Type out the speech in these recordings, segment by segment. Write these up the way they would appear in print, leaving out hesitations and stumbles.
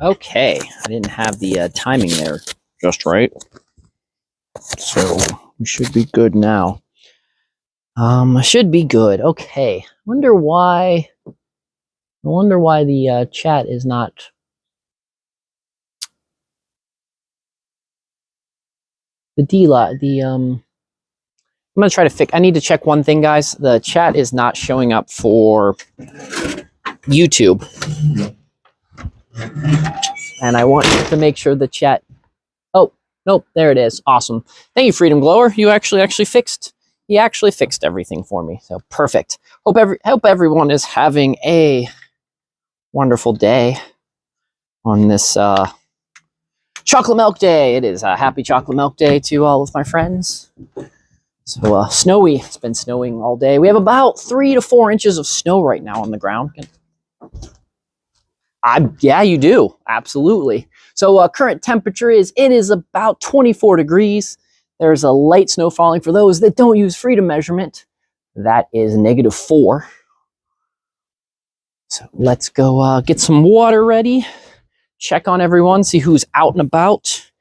Okay, I didn't have the timing there just right. So we should be good now. I should be good. Okay. I wonder why the chat is not. I'm gonna try to fix. I need to check one thing, guys. The chat is not showing up for YouTube, and I want to make sure the chat. Oh, nope, there it is. Awesome. Thank you, Freedom Glower. You actually fixed. He actually fixed everything for me. So perfect. Hope everyone is having a wonderful day on this chocolate milk day. It is a happy chocolate milk day to all of my friends. So snowy. It's been snowing all day. We have about 3 to 4 inches of snow right now on the ground. Yeah, you do. Absolutely. So current temperature is about 24 degrees. There's a light snow falling. For those that don't use freedom measurement, that is -4. So let's go get some water ready. Check on everyone, see who's out and about.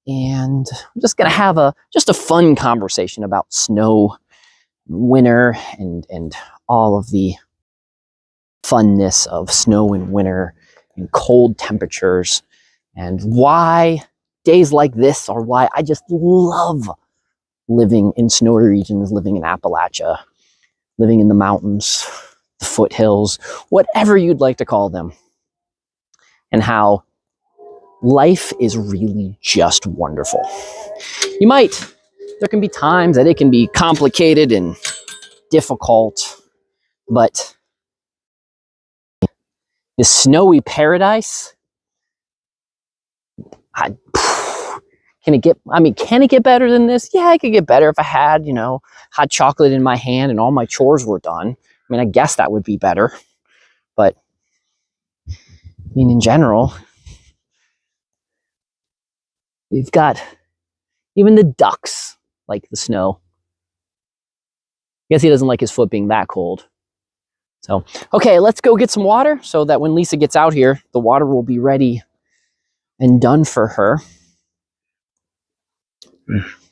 And I'm just going to have a fun conversation about snow, winter, and all of the funness of snow and winter and cold temperatures, and why days like this are why I just love living in snowy regions, living in Appalachia, living in the mountains, the foothills, whatever you'd like to call them, and how life is really just wonderful. There can be times that it can be complicated and difficult, but this snowy paradise, can it get better than this? Yeah, it could get better if I had, hot chocolate in my hand and all my chores were done. I mean, I guess that would be better, but in general, we've got even the ducks like the snow. I guess he doesn't like his foot being that cold. So, okay, let's go get some water so that when Lisa gets out here, the water will be ready and done for her.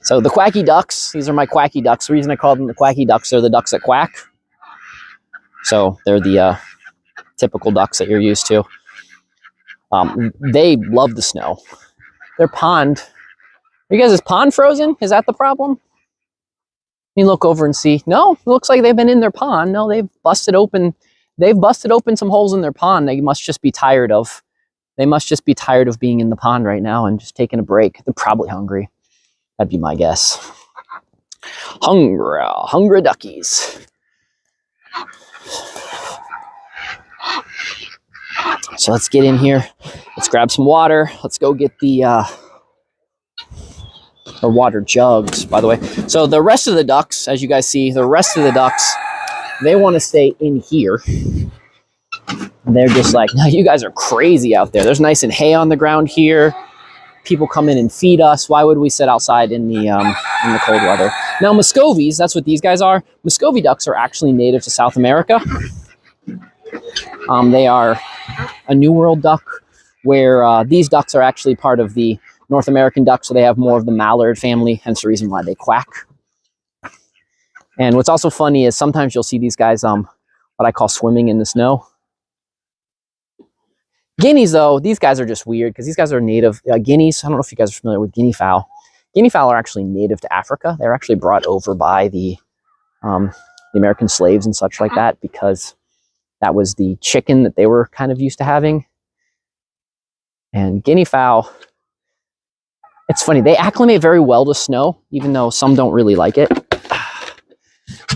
So the quacky ducks, these are my quacky ducks. The reason I call them the quacky ducks, they're the ducks that quack. So they're the typical ducks that you're used to. They love the snow. Their pond, are you guys' pond frozen? Is that the problem? You look over and see, no, it looks like they've been in their pond. No, they've busted open some holes in their pond. They must just be tired of being in the pond right now and just taking a break. They're probably hungry. That'd be my guess. Hungry duckies. So let's get in here. Let's grab some water. Let's go get the or water jugs, by the way. So the rest of the ducks, as you guys see, they want to stay in here. They're just like, no, you guys are crazy out there. There's nice and hay on the ground here. People come in and feed us. Why would we sit outside in the cold weather? Now, Muscovies, that's what these guys are. Muscovy ducks are actually native to South America. They are a New World duck, where these ducks are actually part of the North American duck, so they have more of the mallard family, hence the reason why they quack. And what's also funny is sometimes you'll see these guys, what I call swimming in the snow. Guineas, though, these guys are just weird because these guys are native. Guineas, I don't know if you guys are familiar with guinea fowl. Guinea fowl are actually native to Africa. They're actually brought over by the American slaves and such like that, because that was the chicken that they were kind of used to having. And guinea fowl, it's funny, they acclimate very well to snow, even though some don't really like it.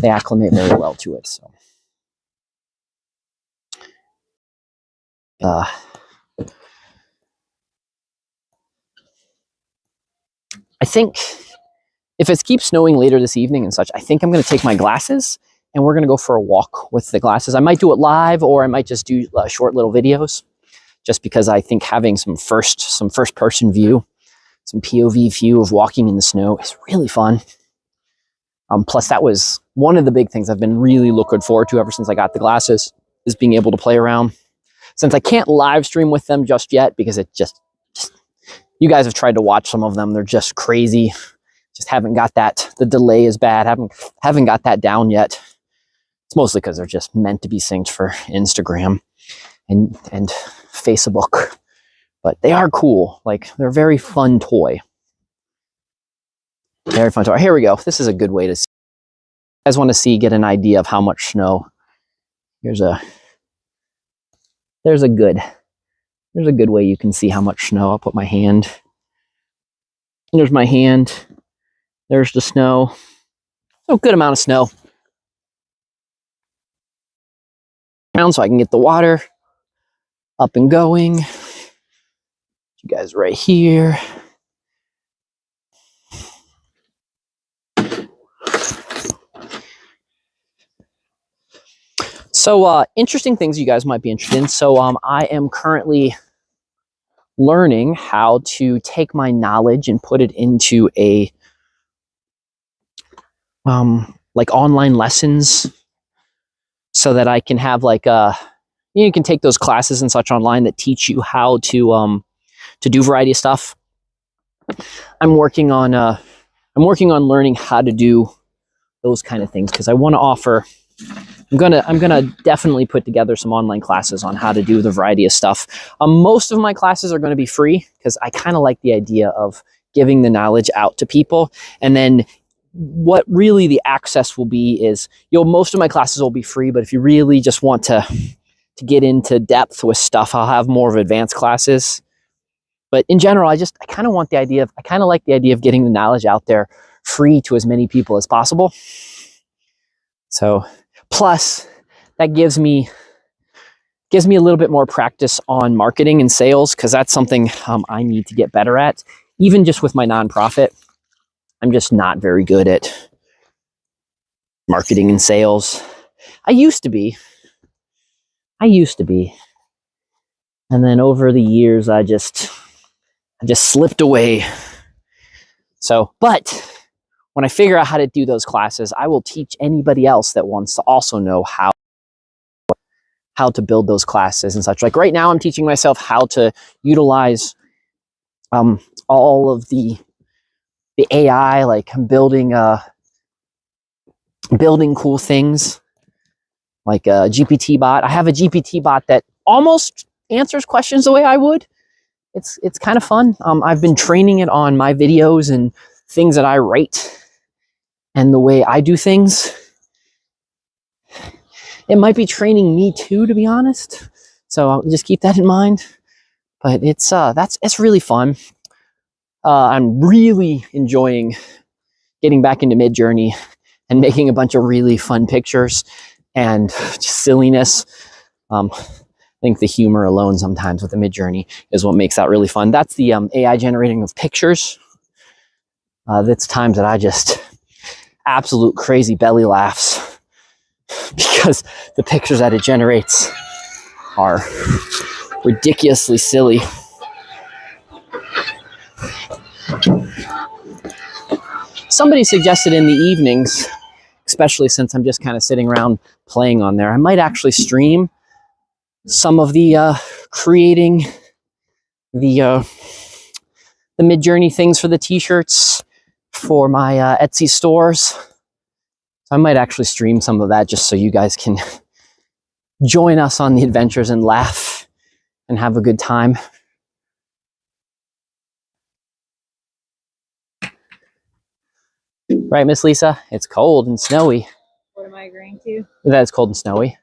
They acclimate very well to it. So, I think if it keeps snowing later this evening and such, I think I'm going to take my glasses and we're going to go for a walk with the glasses. I might do it live, or I might just do short little videos, just because I think having some first person view, some POV view of walking in the snow is really fun. Plus, that was one of the big things I've been really looking forward to ever since I got the glasses, is being able to play around. since I can't live stream with them just yet, because it just you guys have tried to watch some of them, they're just crazy. Just haven't got that, the delay is bad, haven't got that down yet. It's mostly because they're just meant to be synced for Instagram and Facebook. But they are cool. Like, they're a very fun toy. Very fun toy. Here we go. This is a good way to see. You guys want to get an idea of how much snow. There's a good way you can see how much snow. I'll put my hand. There's my hand. There's the snow. So, good amount of snow. So I can get the water up and going. You guys right here. So interesting things you guys might be interested in. So I am currently learning how to take my knowledge and put it into a like online lessons, so that I can have like you can take those classes and such online that teach you how to do a variety of stuff. I'm working on learning how to do those kind of things, because I want to offer. I'm gonna definitely put together some online classes on how to do the variety of stuff. Most of my classes are going to be free, because I kind of like the idea of giving the knowledge out to people, and then what really the access will be is, most of my classes will be free, but if you really just want to get into depth with stuff, I'll have more of advanced classes. But in general, I kind of like the idea of getting the knowledge out there free to as many people as possible. So, plus that gives me a little bit more practice on marketing and sales, because that's something I need to get better at. Even just with my nonprofit, I'm just not very good at marketing and sales. I used to be. And then over the years, I just slipped away. So, but when I figure out how to do those classes, I will teach anybody else that wants to also know how to build those classes and such. Like right now, I'm teaching myself how to utilize all of the AI, like building cool things like a GPT bot. I have a GPT bot that almost answers questions the way I would. It's kind of fun. I've been training it on my videos and things that I write and the way I do things. It might be training me too, to be honest. So I'll just keep that in mind. But it's really fun. I'm really enjoying getting back into Midjourney and making a bunch of really fun pictures and just silliness. I think the humor alone sometimes with the Midjourney is what makes that really fun. That's the AI generating of pictures. That's times that I just absolute crazy belly laughs because the pictures that it generates are ridiculously silly. Somebody suggested in the evenings, especially since I'm just kind of sitting around playing on there, I might actually stream some of the creating the Midjourney things for the t-shirts for my Etsy stores. So I might actually stream some of that just so you guys can join us on the adventures and laugh and have a good time. Right, Miss Lisa? It's cold and snowy. What am I agreeing to? That it's cold and snowy.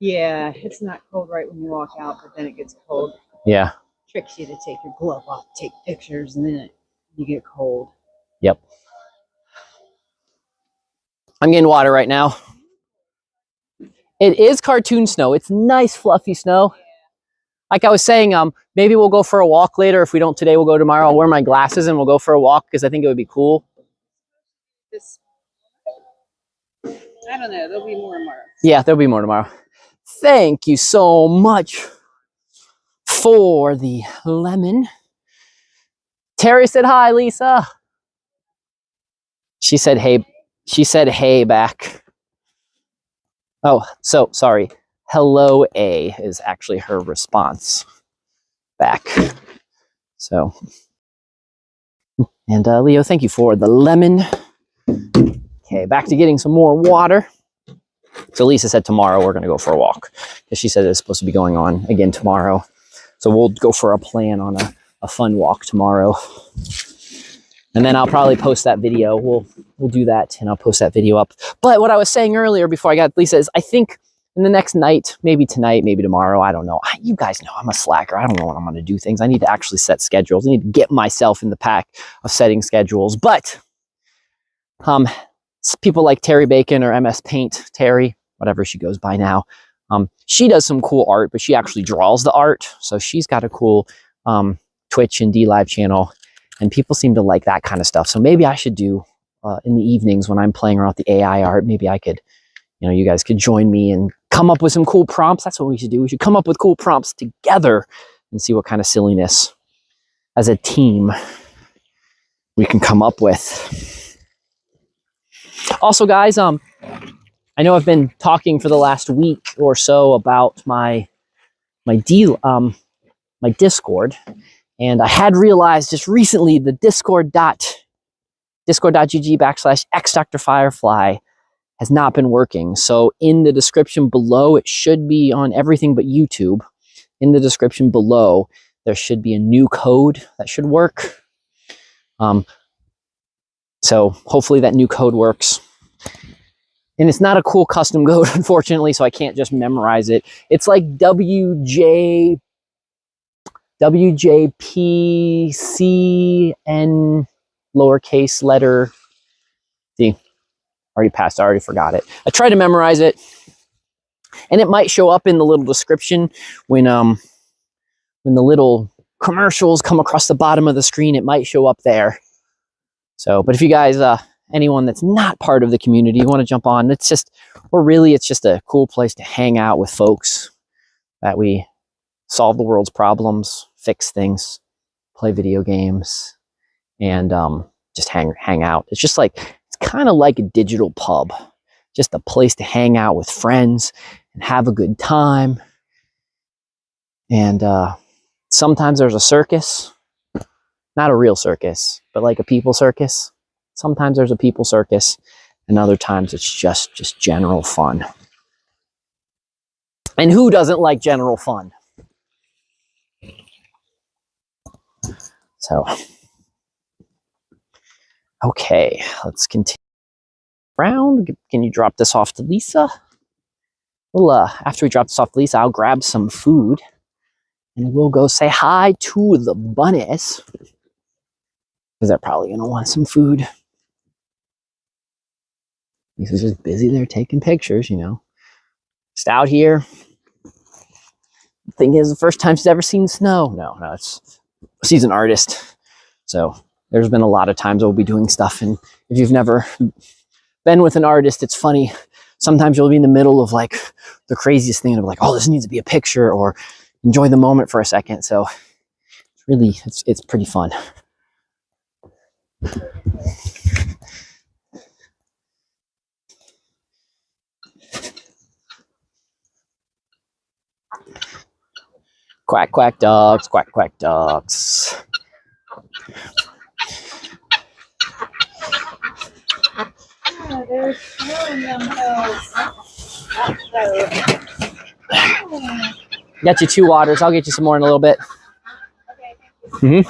Yeah, it's not cold right when you walk out, but then it gets cold. Yeah. Tricks you to take your glove off, take pictures, and then you get cold. Yep. I'm getting water right now. It is cartoon snow. It's nice, fluffy snow. Like I was saying, maybe we'll go for a walk later. If we don't today, we'll go tomorrow. I'll wear my glasses and we'll go for a walk because I think it would be cool. I don't know. There'll be more tomorrow. Yeah, there'll be more tomorrow. Thank you so much for the lemon. Terry said hi, Lisa. She said hey. She said hey back. Oh, so sorry. hello A is actually her response back. So, and Leo, thank you for the lemon. Okay, back to getting some more water. So Lisa said tomorrow we're going to go for a walk, because she said it's supposed to be going on again tomorrow. So we'll go for a plan on a fun walk tomorrow. And then I'll probably post that video. We'll do that, and I'll post that video up. But what I was saying earlier before I got Lisa is I think in the next night, maybe tonight, maybe tomorrow, I don't know. You guys know I'm a slacker. I don't know when I'm going to do things. I need to actually set schedules. I need to get myself in the pack of setting schedules. But people like Terry Bacon or MS Paint, Terry, whatever she goes by now, she does some cool art, but she actually draws the art. So she's got a cool Twitch and DLive channel, and people seem to like that kind of stuff. So maybe I should do in the evenings when I'm playing around with the AI art, maybe I could, you guys could join me and come up with some cool prompts. That's what we should do. We should come up with cool prompts together and see what kind of silliness as a team we can come up with. Also, guys, I know I've been talking for the last week or so about my Discord, and I had realized just recently the discord.gg/xDrFirefly has not been working. So in the description below, it should be on everything but YouTube. In the description below, there should be a new code that should work. So hopefully that new code works. And it's not a cool custom code, unfortunately, so I can't just memorize it. It's like WJPCN lowercase letter. See, already passed, I already forgot it. I tried to memorize it, and it might show up in the little description when the little commercials come across the bottom of the screen. It might show up there. So, but if you guys, anyone that's not part of the community, you want to jump on, it's just a cool place to hang out with folks that we solve the world's problems, fix things, play video games, and just hang out. It's just like, it's kind of like a digital pub, just a place to hang out with friends and have a good time. And sometimes there's a circus, not a real circus, but like a people circus. Sometimes there's a people circus, and other times it's just general fun. And who doesn't like general fun? So, okay, let's continue around. Can you drop this off to Lisa? Well, after we drop this off to Lisa, I'll grab some food, and we'll go say hi to the bunnies, because they're probably going to want some food. Lisa's just busy there taking pictures, Just out here. The thing is, the first time she's ever seen snow. No, she's an artist. So there's been a lot of times we'll be doing stuff, and if you've never been with an artist, it's funny. Sometimes you'll be in the middle of like the craziest thing, and be like, oh, this needs to be a picture, or enjoy the moment for a second. So it's pretty fun. Quack, quack, ducks, quack, quack, ducks. Oh, there's snow in them hills. Got you 2 waters. I'll get you some more in a little bit. Okay, thank you.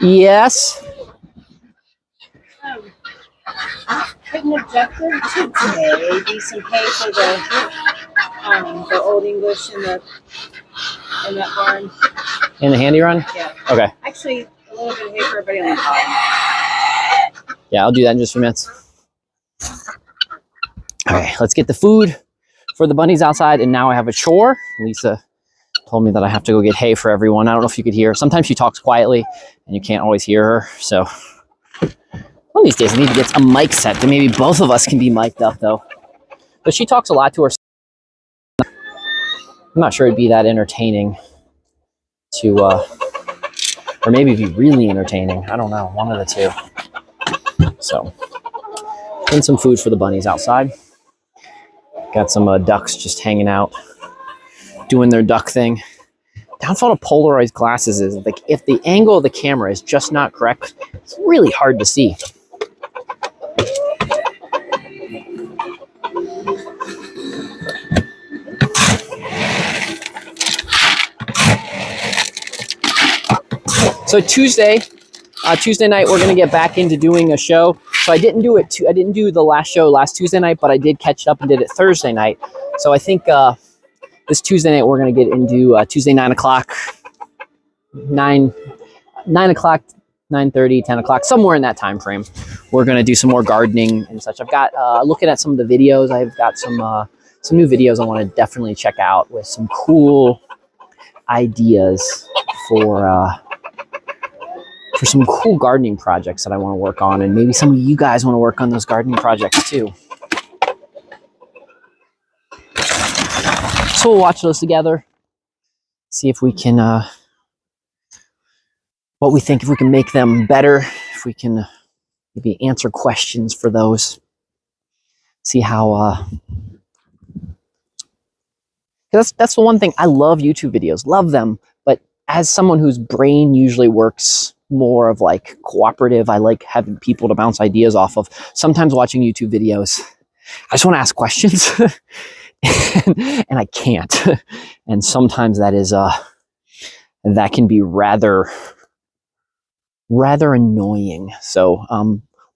Yes. Couldn't objective to today be some hay for the Old English in that barn. In the handy run? Yeah. Okay. Actually, a little bit of hay for everybody on the farm. Yeah, I'll do that in just a few minutes. Okay, let's get the food for the bunnies outside, and now I have a chore. Lisa told me that I have to go get hay for everyone. I don't know if you could hear. Sometimes she talks quietly, and you can't always hear her. So one of these days I need to get a mic set that maybe both of us can be mic'd up, though. But she talks a lot to herself. I'm not sure it'd be that entertaining to, or maybe it'd be really entertaining. I don't know, one of the two. So, and some food for the bunnies outside. Got some ducks just hanging out, doing their duck thing. Downfall to polarized glasses is like if the angle of the camera is just not correct, it's really hard to see. So Tuesday night we're gonna get back into doing a show. So I didn't do it. I didn't do the last show last Tuesday night, but I did catch it up and did it Thursday night. So I think this Tuesday night we're gonna get into Tuesday 9 o'clock, 9 o'clock, 9:30, 10 o'clock, somewhere in that time frame. We're gonna do some more gardening and such. I've got looking at some of the videos. I've got some new videos I want to definitely check out with some cool ideas for some cool gardening projects that I want to work on, and maybe some of you guys want to work on those gardening projects too. So we'll watch those together, see if we can, what we think, if we can make them better, if we can maybe answer questions for those, see how, that's the one thing. I love YouTube videos, love them, but as someone whose brain usually works more of like cooperative, I like having people to bounce ideas off of. Sometimes watching YouTube videos, I just want to ask questions and I can't. And sometimes that is, that can be rather annoying. So,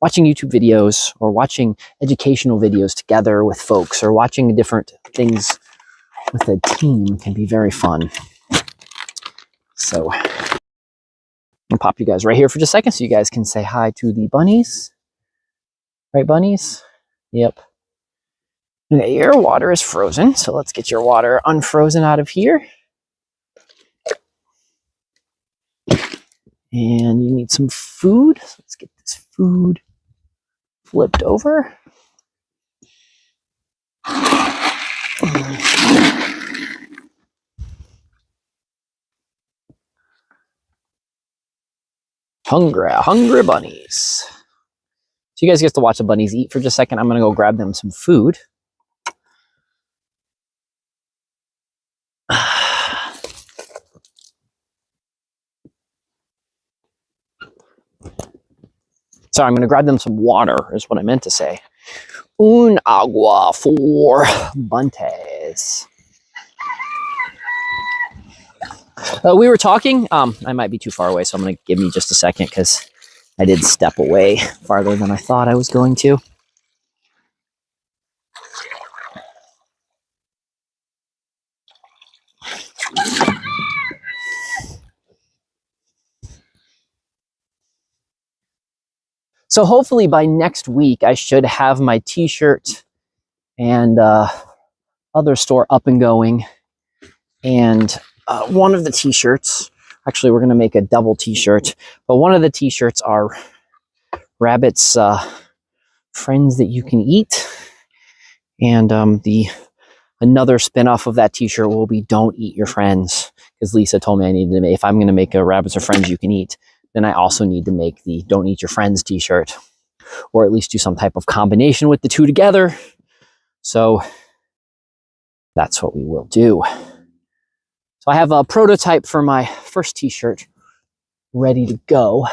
watching YouTube videos or watching educational videos together with folks or watching different things with a team can be very fun. So I'll pop you guys right here for just a second so you guys can say hi to the bunnies. Right, bunnies? Yep. Okay, your water is frozen, so let's get your water unfrozen out of here. And you need some food. So let's get this food flipped over. Hungry bunnies. So you guys get to watch the bunnies eat for just a second. I'm gonna go grab them some food. Sorry, I'm gonna grab them some water is what I meant to say. Un agua for buntes. We were talking, I might be too far away, so I'm going to give me just a second because I did step away farther than I thought I was going to. So hopefully by next week, I should have my t-shirt and other store up and going. And one of the t-shirts, actually we're going to make a double t-shirt, but one of the t-shirts are Rabbit's Friends That You Can Eat. And another spin-off of that t-shirt will be Don't Eat Your Friends, because Lisa told me I needed to make, if I'm going to make a Rabbits or Friends You Can Eat, then I also need to make the Don't Eat Your Friends t-shirt, or at least do some type of combination with the two together. So that's what we will do. So I have a prototype for my first t-shirt ready to go.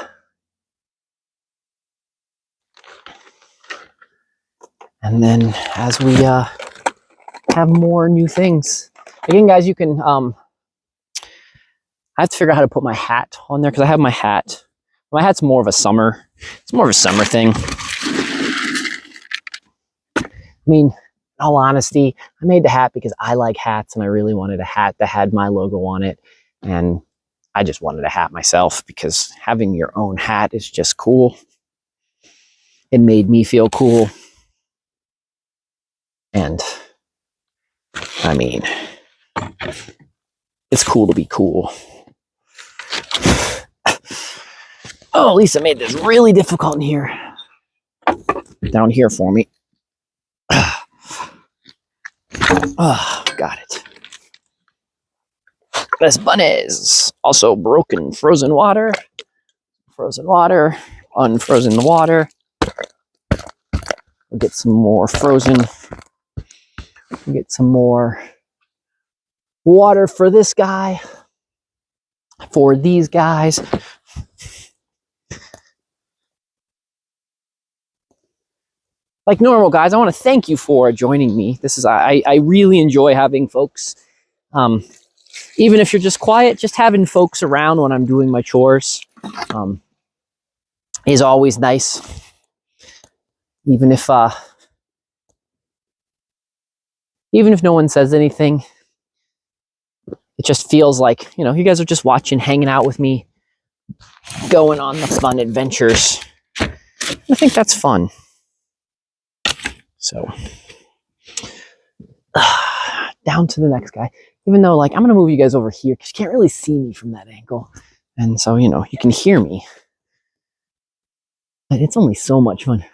And then as we have more new things, again, guys, you can, I have to figure out how to put my hat on there because I have my hat. My hat's more of a summer. It's more of a summer thing. I mean, in all honesty, I made the hat because I like hats and I really wanted a hat that had my logo on it. And I just wanted a hat myself because having your own hat is just cool. It made me feel cool. And I mean, it's cool to be cool. Oh, Lisa made this really difficult in here. Down here for me. Oh, got it. This bunnies. Also broken frozen water. Frozen water. Unfrozen the water. We'll get some more frozen Get some more water for this guy, for these guys. Like normal, guys, I want to thank you for joining me. This is I really enjoy having folks. Even if you're just quiet, just having folks around when I'm doing my chores is always nice. Even if no one says anything, it just feels like, you guys are just watching, hanging out with me, going on the fun adventures. I think that's fun. So, down to the next guy. Even though, like, I'm going to move you guys over here because you can't really see me from that angle. And so, you can hear me. But it's only so much fun.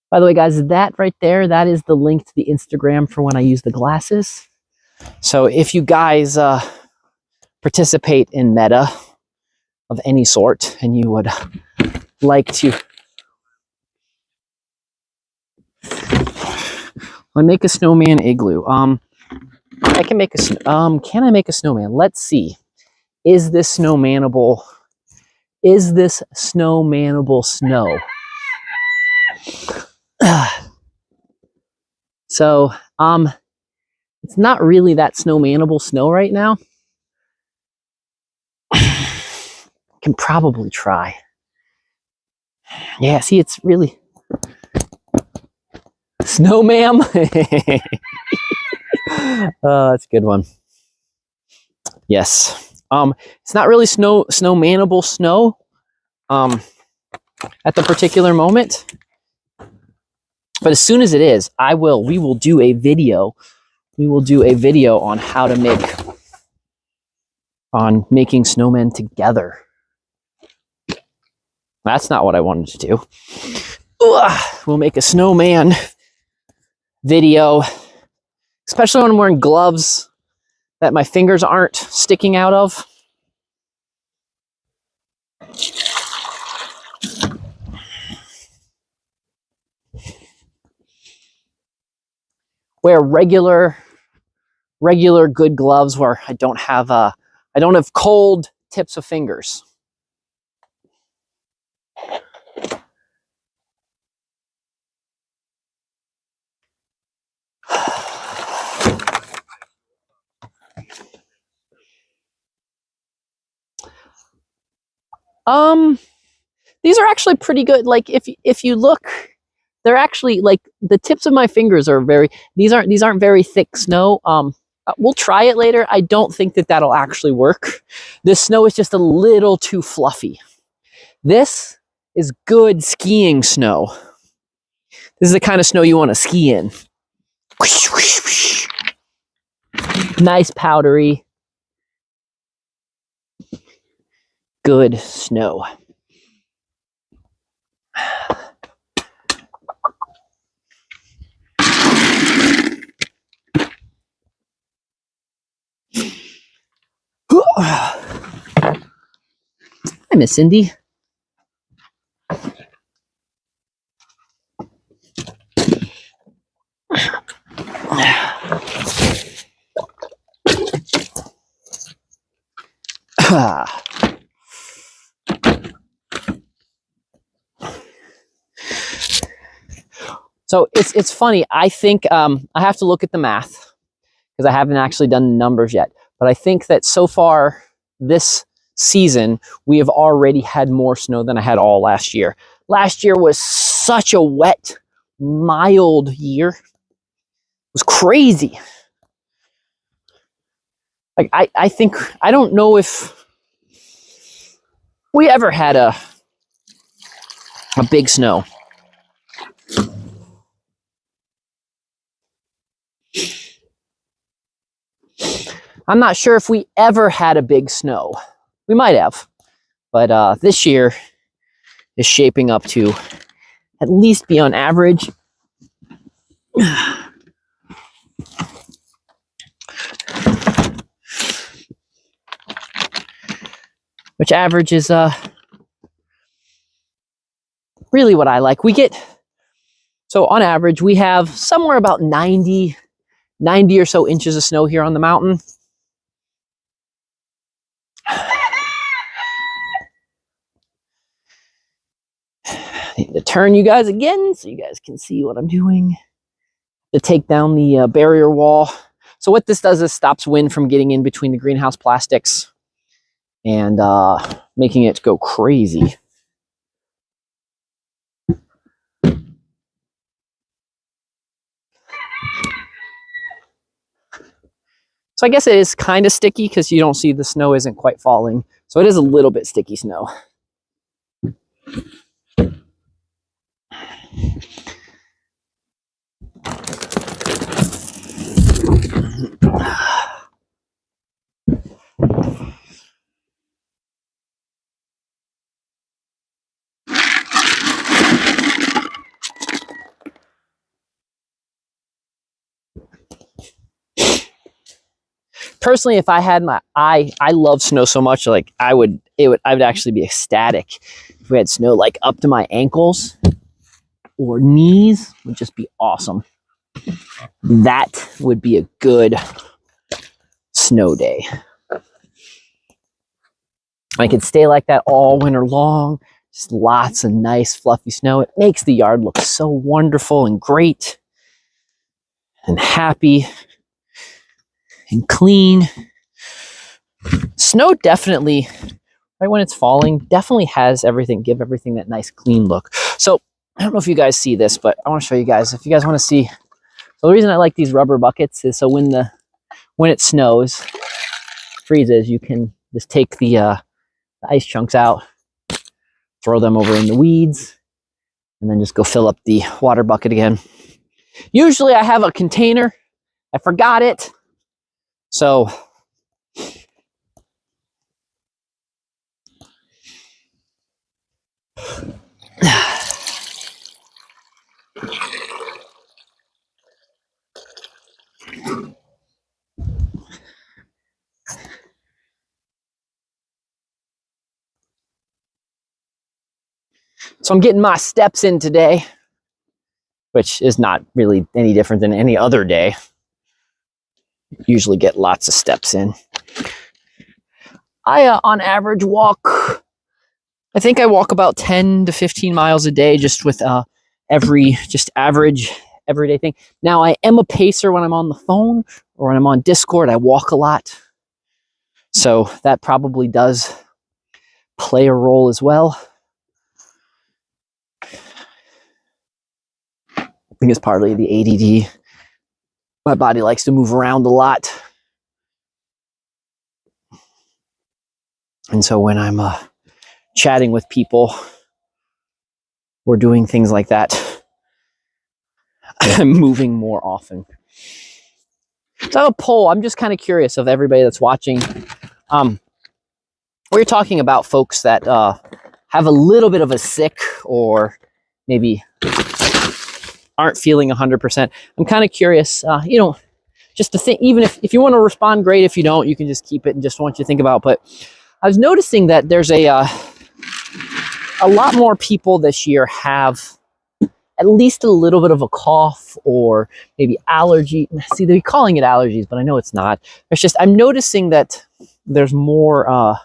By the way, guys, that right there, that is the link to the Instagram for when I use the glasses. So if you guys participate in meta of any sort and you would like to make a snowman igloo, I can make a can I make a snowman? Let's see. Is this snowmanable? Is this snowmanable snow? So, it's not really that snowmanable snow right now. Can probably try. Yeah, see, it's really snow, ma'am. Oh, that's a good one. Yes. It's not really snowmanable snow at the particular moment. But as soon as it is, we will do a video. We will do a video on how to making snowmen together. That's not what I wanted to do. We'll make a snowman video, especially when I'm wearing gloves that my fingers aren't sticking out of. Wear regular good gloves where I don't have cold tips of fingers. These are actually pretty good. Like if you look, they're actually, like, the tips of my fingers are these aren't very thick snow. We'll try it later. I don't think that'll actually work. This snow is just a little too fluffy. This is good skiing snow. This is the kind of snow you want to ski in. Nice powdery. Good snow. Hi, Miss Cindy. So it's funny. I think I have to look at the math because I haven't actually done the numbers yet. But I think that so far this season, we have already had more snow than I had all last year. Last year was such a wet, mild year. It was crazy. Like I don't know if we ever had a big snow. I'm not sure if we ever had a big snow. We might have, but this year is shaping up to at least be on average. Which average is really what I like. We get So on average, we have somewhere about 90 or so inches of snow here on the mountain. I need to turn you guys again so you guys can see what I'm doing. To take down the barrier wall. So what this does is stops wind from getting in between the greenhouse plastics and making it go crazy. So I guess it is kind of sticky because you don't see the snow isn't quite falling. So it is a little bit sticky snow. Personally, if I had I love snow so much, like I would actually be ecstatic if we had snow like up to my ankles or knees. Would just be awesome. That would be a good snow day. I could stay like that all winter long. Just lots of nice fluffy snow. It makes the yard look so wonderful and great and happy and clean. Snow definitely, right when it's falling, definitely has everything, give everything that nice clean look. So I don't know if you guys see this, but I want to show you guys, if you guys want to see. So the reason I like these rubber buckets is so when it snows, freezes, you can just take the ice chunks out, throw them over in the weeds, and then just go fill up the water bucket again. Usually I have a container. I forgot it. So I'm getting my steps in today, which is not really any different than any other day. Usually get lots of steps in. I on average walk, I think I walk about 10 to 15 miles a day just with average everyday thing. Now I am a pacer when I'm on the phone or when I'm on Discord. I walk a lot. So that probably does play a role as well. I think it's partly the ADD. My body likes to move around a lot. And so when I'm chatting with people or doing things like that, I'm moving more often. So I have a poll. I'm just kind of curious of everybody that's watching. We're talking about folks that have a little bit of a sick or maybe aren't feeling 100%. I'm kind of curious, just to think, even if you want to respond, great. If you don't, you can just keep it and just want you to think about. But I was noticing that there's a lot more people this year have at least a little bit of a cough or maybe allergy. See, they're calling it allergies, but I know it's not. It's just, I'm noticing that there's more of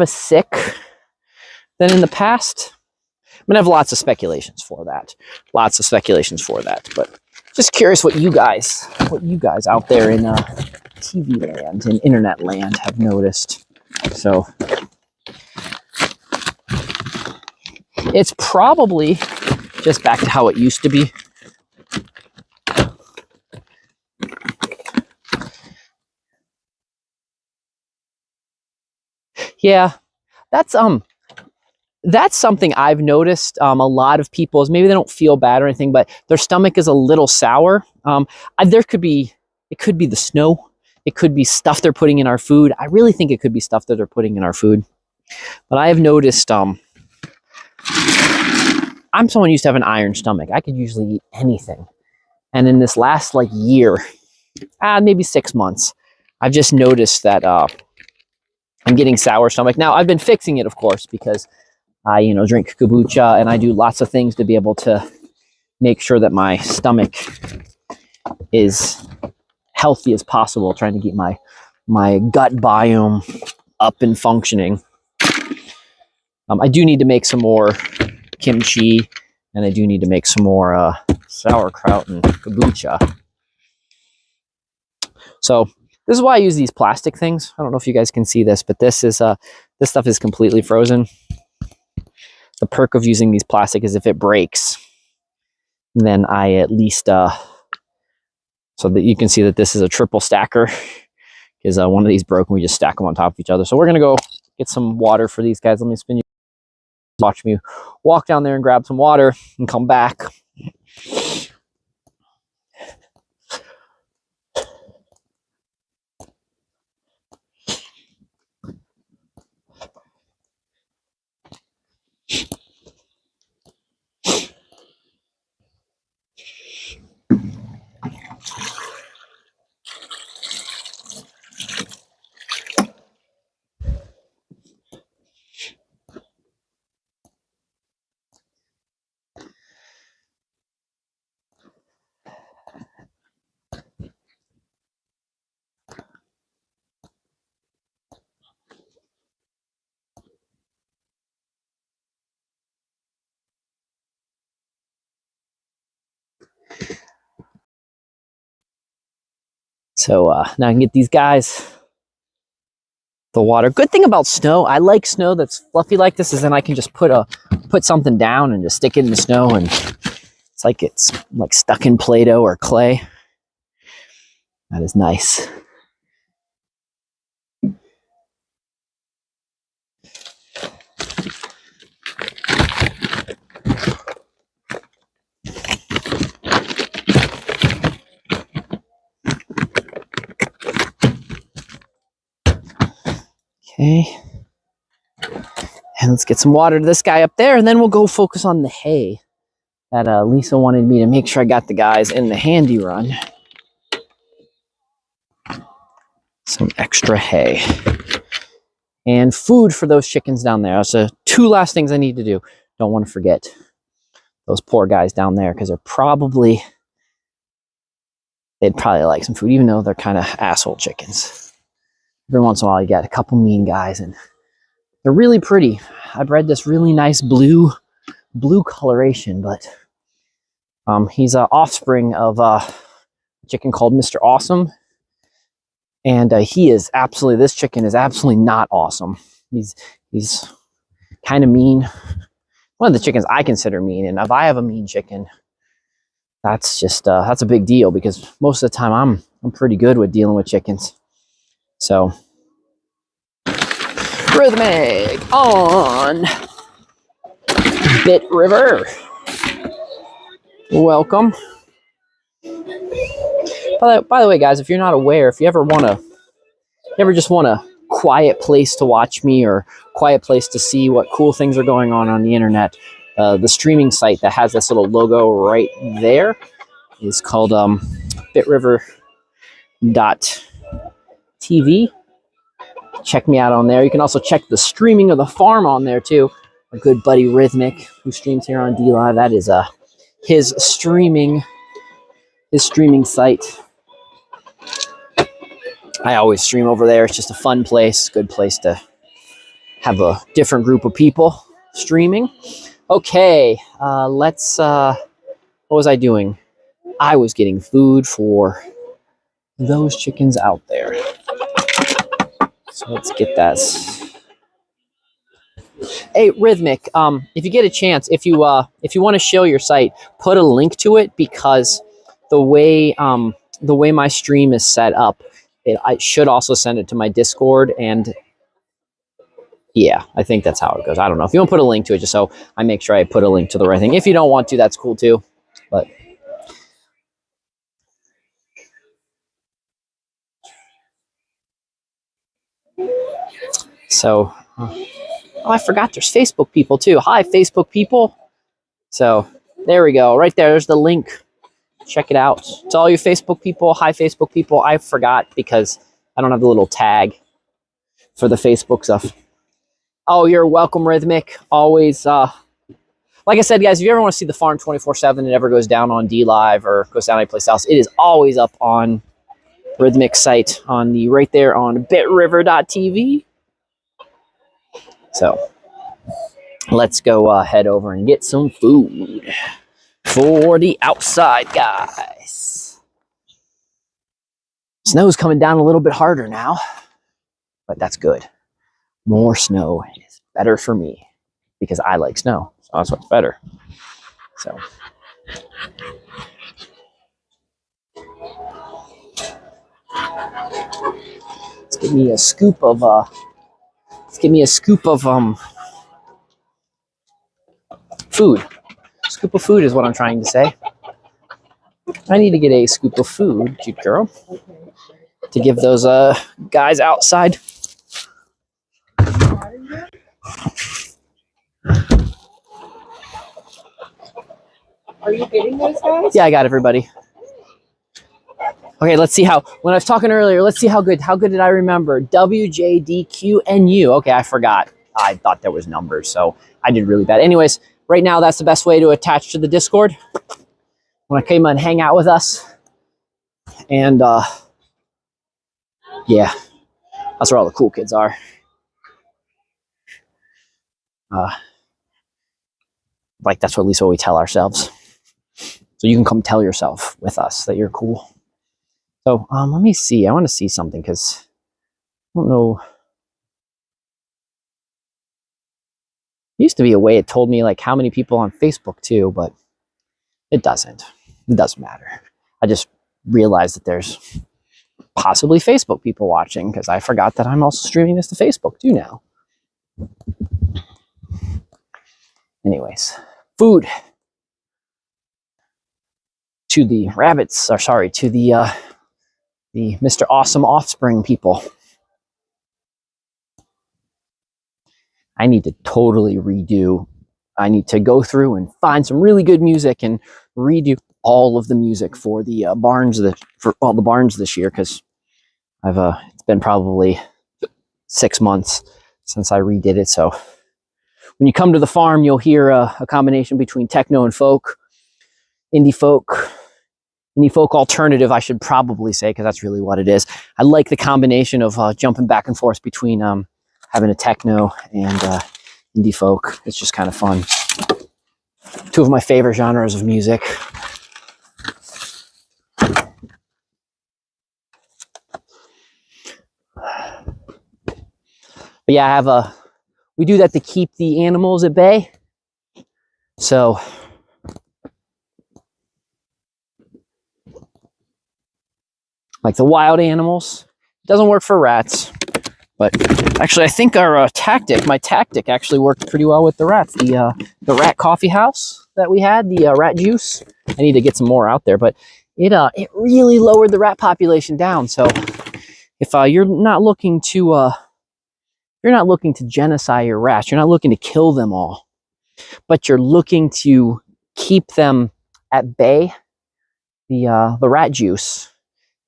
a sick than in the past. I'm gonna have lots of speculations for that. But just curious what you guys out there in TV land and internet land have noticed. So it's probably just back to how it used to be. Yeah, that's something I've noticed. A lot of people is maybe they don't feel bad or anything, but their stomach is a little sour. It could be the snow. It could be stuff they're putting in our food. I really think it could be stuff that they're putting in our food. But I have noticed, I'm someone who used to have an iron stomach. I could usually eat anything. And in this last year, maybe 6 months, I've just noticed that I'm getting sour stomach. Now, I've been fixing it, of course, because I, you know, drink kombucha and I do lots of things to be able to make sure that my stomach is healthy as possible, trying to keep my gut biome up and functioning. I do need to make some more kimchi, and I do need to make some more sauerkraut and kombucha. So this is why I use these plastic things. I don't know if you guys can see this, but this stuff is completely frozen. The perk of using these plastic is if it breaks, then I at least so that you can see that this is a triple stacker, because one of these broke and we just stack them on top of each other. So we're gonna go get some water for these guys. Let me spin you. Watch me walk down there and grab some water and come back. So now I can get these guys the water. Good thing about snow, I like snow that's fluffy like this, is then I can just put something down and just stick it in the snow, and it's like stuck in Play-Doh or clay. That is nice. Okay, and let's get some water to this guy up there, and then we'll go focus on the hay that Lisa wanted me to make sure I got the guys in the handy run. Some extra hay and food for those chickens down there. So 2 last things I need to do. Don't want to forget those poor guys down there, because they'd probably like some food, even though they're kind of asshole chickens. Every once in a while you get a couple mean guys, and they're really pretty. I bred this really nice blue coloration, but he's an offspring of a chicken called Mr. Awesome. And this chicken is absolutely not awesome. He's kind of mean. One of the chickens I consider mean, and if I have a mean chicken, that's a big deal, because most of the time I'm pretty good with dealing with chickens. So, rhythmic on Bit River. Welcome. By the way, guys, if you're not aware, if you ever just want a quiet place to watch me, or quiet place to see what cool things are going on the internet, the streaming site that has this little logo right there is called bitriver.tv. Check me out on there. You can also check the streaming of the farm on there too. Our good buddy Rhythmic, who streams here on DLive, that is his streaming site. I always stream over there. It's just a fun place, good place to have a different group of people streaming. Okay, what was I doing? I was getting food for those chickens out there. So let's get that. Hey, Rhythmic, if you get a chance, if you want to show your site, put a link to it, because the way my stream is set up, I should also send it to my Discord, and yeah, I think that's how it goes. I don't know. If you want to put a link to it, just so I make sure I put a link to the right thing. If you don't want to, that's cool too. But so, oh, I forgot there's Facebook people too. Hi, Facebook people. So there we go. Right there. There's the link. Check it out. To all you Facebook people. Hi, Facebook people. I forgot because I don't have the little tag. for the Facebook stuff. Oh, you're welcome, Rhythmic. Always, like I said, guys, if you ever want to see the farm 24/7, it ever goes down on D Live or goes down anyplace else, it is always up on Rhythmic site on the right there on bitriver.tv. So let's go head over and get some food for the outside guys. Snow's coming down a little bit harder now, but that's good. More snow is better for me because I like snow. So that's what's better. So let's give me a scoop of food. Scoop of food is what I'm trying to say. I need to get a scoop of food, cute girl, to give those guys outside. Are you getting those guys? Yeah, I got everybody. Okay, let's see how, when I was talking earlier, let's see how good did I remember? WJDQNU. Okay, I forgot. I thought there was numbers, so I did really bad. Anyways, right now that's the best way to attach to the Discord. When I came and hang out with us. And yeah, that's where all the cool kids are. Like that's what at least what we tell ourselves. So you can come tell yourself with us that you're cool. So let me see. I want to see something because I don't know. There used to be a way it told me like how many people on Facebook too, but it doesn't. It doesn't matter. I just realized that there's possibly Facebook people watching because I forgot that I'm also streaming this to Facebook too now. Anyways, food to the rabbits, or sorry, to the Mr. Awesome Offspring people. I need to totally redo. I need to go through and find some really good music and redo all of the music for the barns for all the barns this year because I've it's been probably 6 months since I redid it. So when you come to the farm, you'll hear a combination between techno and folk, indie folk alternative, I should probably say, because that's really what it is. I like the combination of jumping back and forth between having a techno and indie folk. It's just kind of fun. Two of my favorite genres of music. But yeah, we do that to keep the animals at bay. So like the wild animals, it doesn't work for rats. But actually, I think my tactic actually worked pretty well with the rats. The rat coffee house that we had, the rat juice. I need to get some more out there, but it really lowered the rat population down. So if you're not looking to genocide your rats, you're not looking to kill them all, but you're looking to keep them at bay. The rat juice.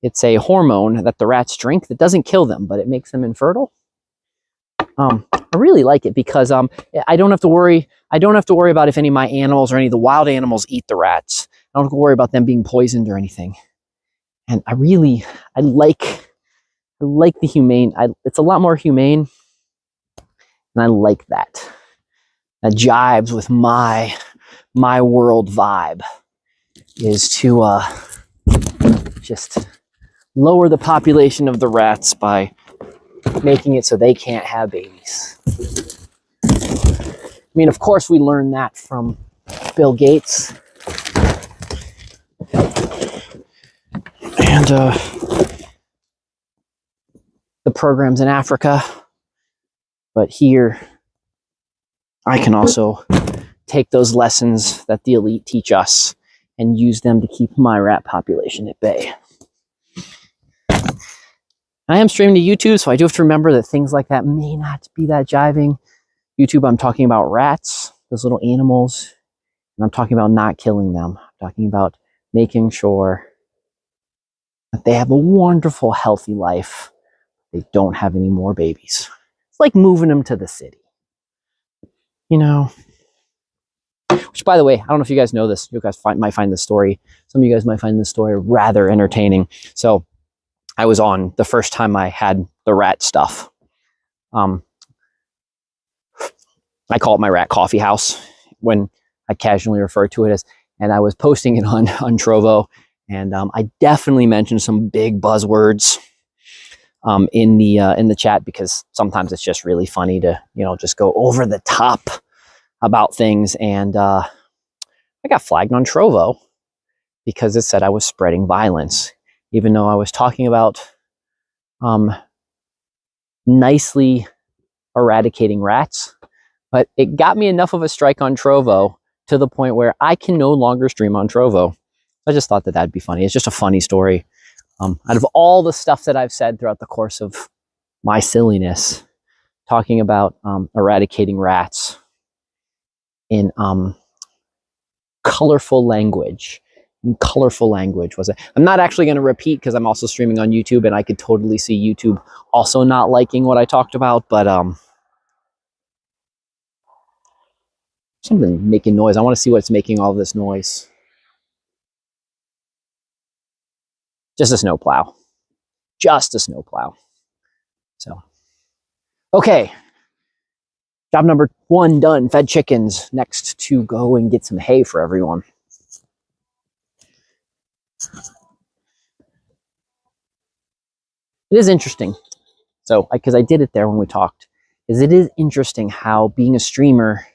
It's a hormone that the rats drink that doesn't kill them, but it makes them infertile. I really like it because I don't have to worry about if any of my animals or any of the wild animals eat the rats. I don't have to worry about them being poisoned or anything. And I like the humane. It's a lot more humane, and I like that. That jives with my world vibe. Is to just lower the population of the rats by making it so they can't have babies. I mean, of course, we learned that from Bill Gates. And the programs in Africa. But here, I can also take those lessons that the elite teach us and use them to keep my rat population at bay. I am streaming to YouTube, so I do have to remember that things like that may not be that jiving. YouTube, I'm talking about rats, those little animals, and I'm talking about not killing them. I'm talking about making sure that they have a wonderful, healthy life. They don't have any more babies. It's like moving them to the city. You know, which, by the way, I don't know if you guys know this. You guys might find this story. Some of you guys might find this story rather entertaining. So I was on the first time I had the rat stuff. I call it my rat coffee house when I casually refer to it as, and I was posting it on Trovo, and I definitely mentioned some big buzzwords in the chat, because sometimes it's just really funny to, you know, just go over the top about things. And I got flagged on Trovo because it said I was spreading violence, even though I was talking about nicely eradicating rats. But it got me enough of a strike on Trovo to the point where I can no longer stream on Trovo. I just thought that that'd be funny. It's just a funny story. Out of all the stuff that I've said throughout the course of my silliness, talking about eradicating rats in colorful language. Was it? I'm not actually going to repeat because I'm also streaming on YouTube, and I could totally see YouTube also not liking what I talked about, but something making noise. I want to see what's making all this noise. Just a snowplow. Just a snowplow. So, okay. Job number 1 done. Fed chickens. Next to go and get some hay for everyone. It is interesting. So, because I did it there when we talked, is it is interesting how being a streamer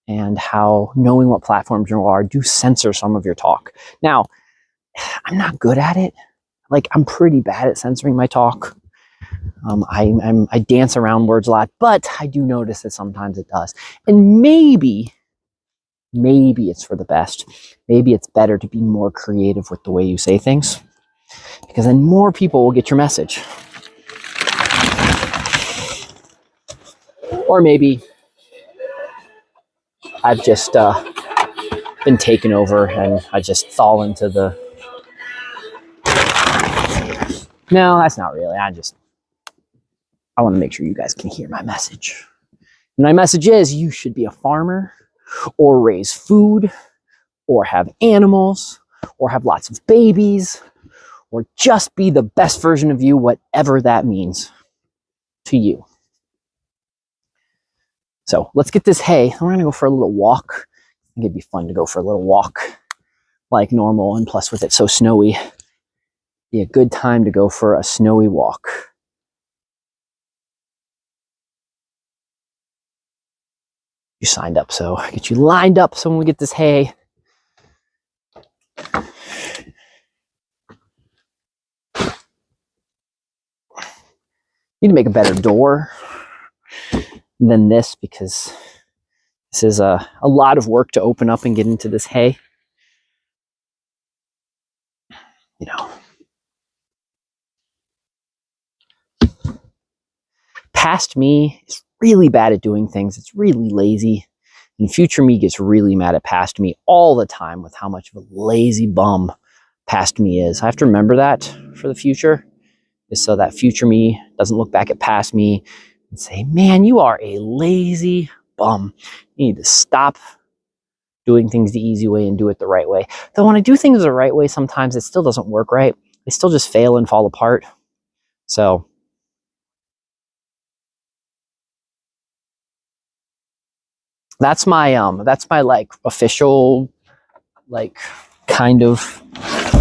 and how knowing what platforms you are do censor some of your talk. Now, I'm not good at it. Like, I'm pretty bad at censoring my talk. I dance around words a lot, but I do notice that sometimes it does. And maybe it's for the best. Maybe it's better to be more creative with the way you say things, because then more people will get your message. Or maybe I've just been taken over and I just fall into the... No, that's not really. I want to make sure you guys can hear my message. And my message is, you should be a farmer, or raise food, or have animals, or have lots of babies, or just be the best version of you, whatever that means to you. So let's get this hay. We're going to go for a little walk. I think it'd be fun to go for a little walk like normal, and plus with it so snowy, be a good time to go for a snowy walk. You signed up, so I get you lined up so when we get this hay. Need to make a better door than this, because this is a lot of work to open up and get into this hay. You know. Past me is really bad at doing things. It's really lazy. And future me gets really mad at past me all the time with how much of a lazy bum past me is. I have to remember that for the future, is so that future me doesn't look back at past me and say, man, you are a lazy bum. You need to stop doing things the easy way and do it the right way. Though when I do things the right way, sometimes it still doesn't work right. They still just fail and fall apart. So that's my like official, like, kind of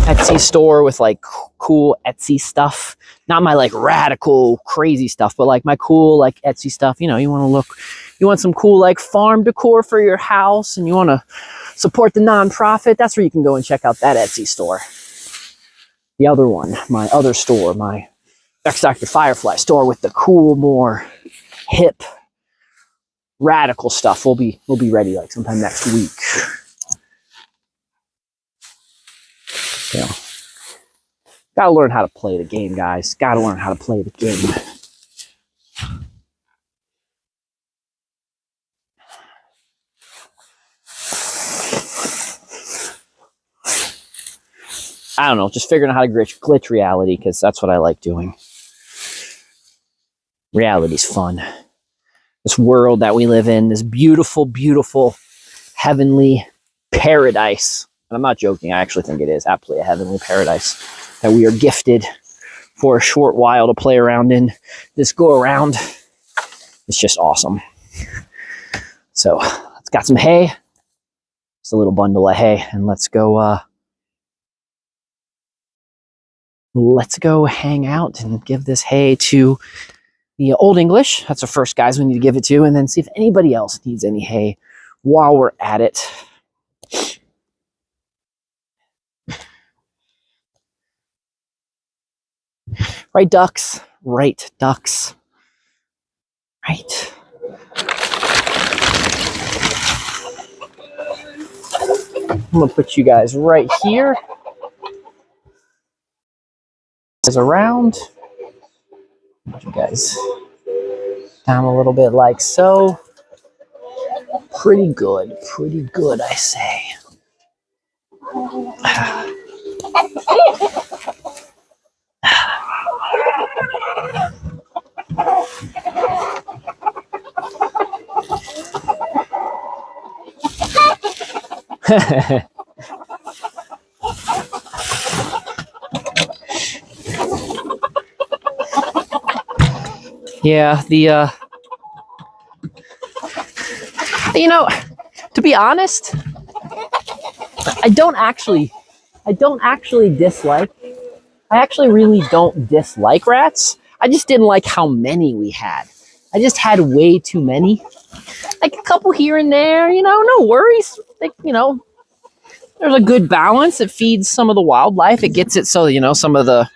Etsy store with like cool Etsy stuff. Not my like radical crazy stuff, but like my cool like Etsy stuff. You know, you want some cool like farm decor for your house, and you want to support the nonprofit. That's where you can go and check out that Etsy store. The other one, my other store, my Dr. Firefly store with the cool, more hip, radical stuff will be ready like sometime next week. So, gotta learn how to play the game, guys. Gotta learn how to play the game. I don't know, just figuring out how to glitch reality, because that's what I like doing. Reality's fun. this world that we live in, this beautiful, beautiful, heavenly paradise. And I'm not joking. I actually think it is absolutely a heavenly paradise that we are gifted for a short while to play around in. This go around, it's just awesome. So let's got some hay. It's a little bundle of hay, and let's go hang out and give this hay to the Old English. That's the first guys we need to give it to, and then see if anybody else needs any hay while we're at it. Right, ducks? Right, ducks. Right. I'm gonna put you guys right here. Around. Put you guys down a little bit like so. Pretty good, I say. Yeah, you know, to be honest, I actually really don't dislike rats. I just didn't like how many we had. I just had way too many. Like a couple here and there, you know, no worries. Like, you know, there's a good balance. It feeds some of the wildlife. It gets it so, you know, some of the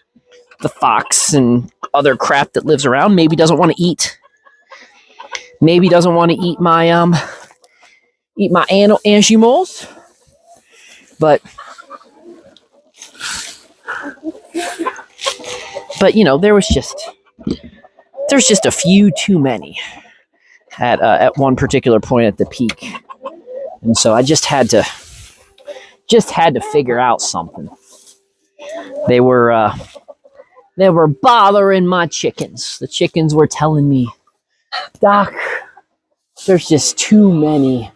fox and other crap that lives around maybe doesn't want to eat. Maybe doesn't want to eat my animals. But you know, there's just a few too many at one particular point at the peak. And so I just had to figure out something. They were bothering my chickens. The chickens were telling me, Doc, there's just too many.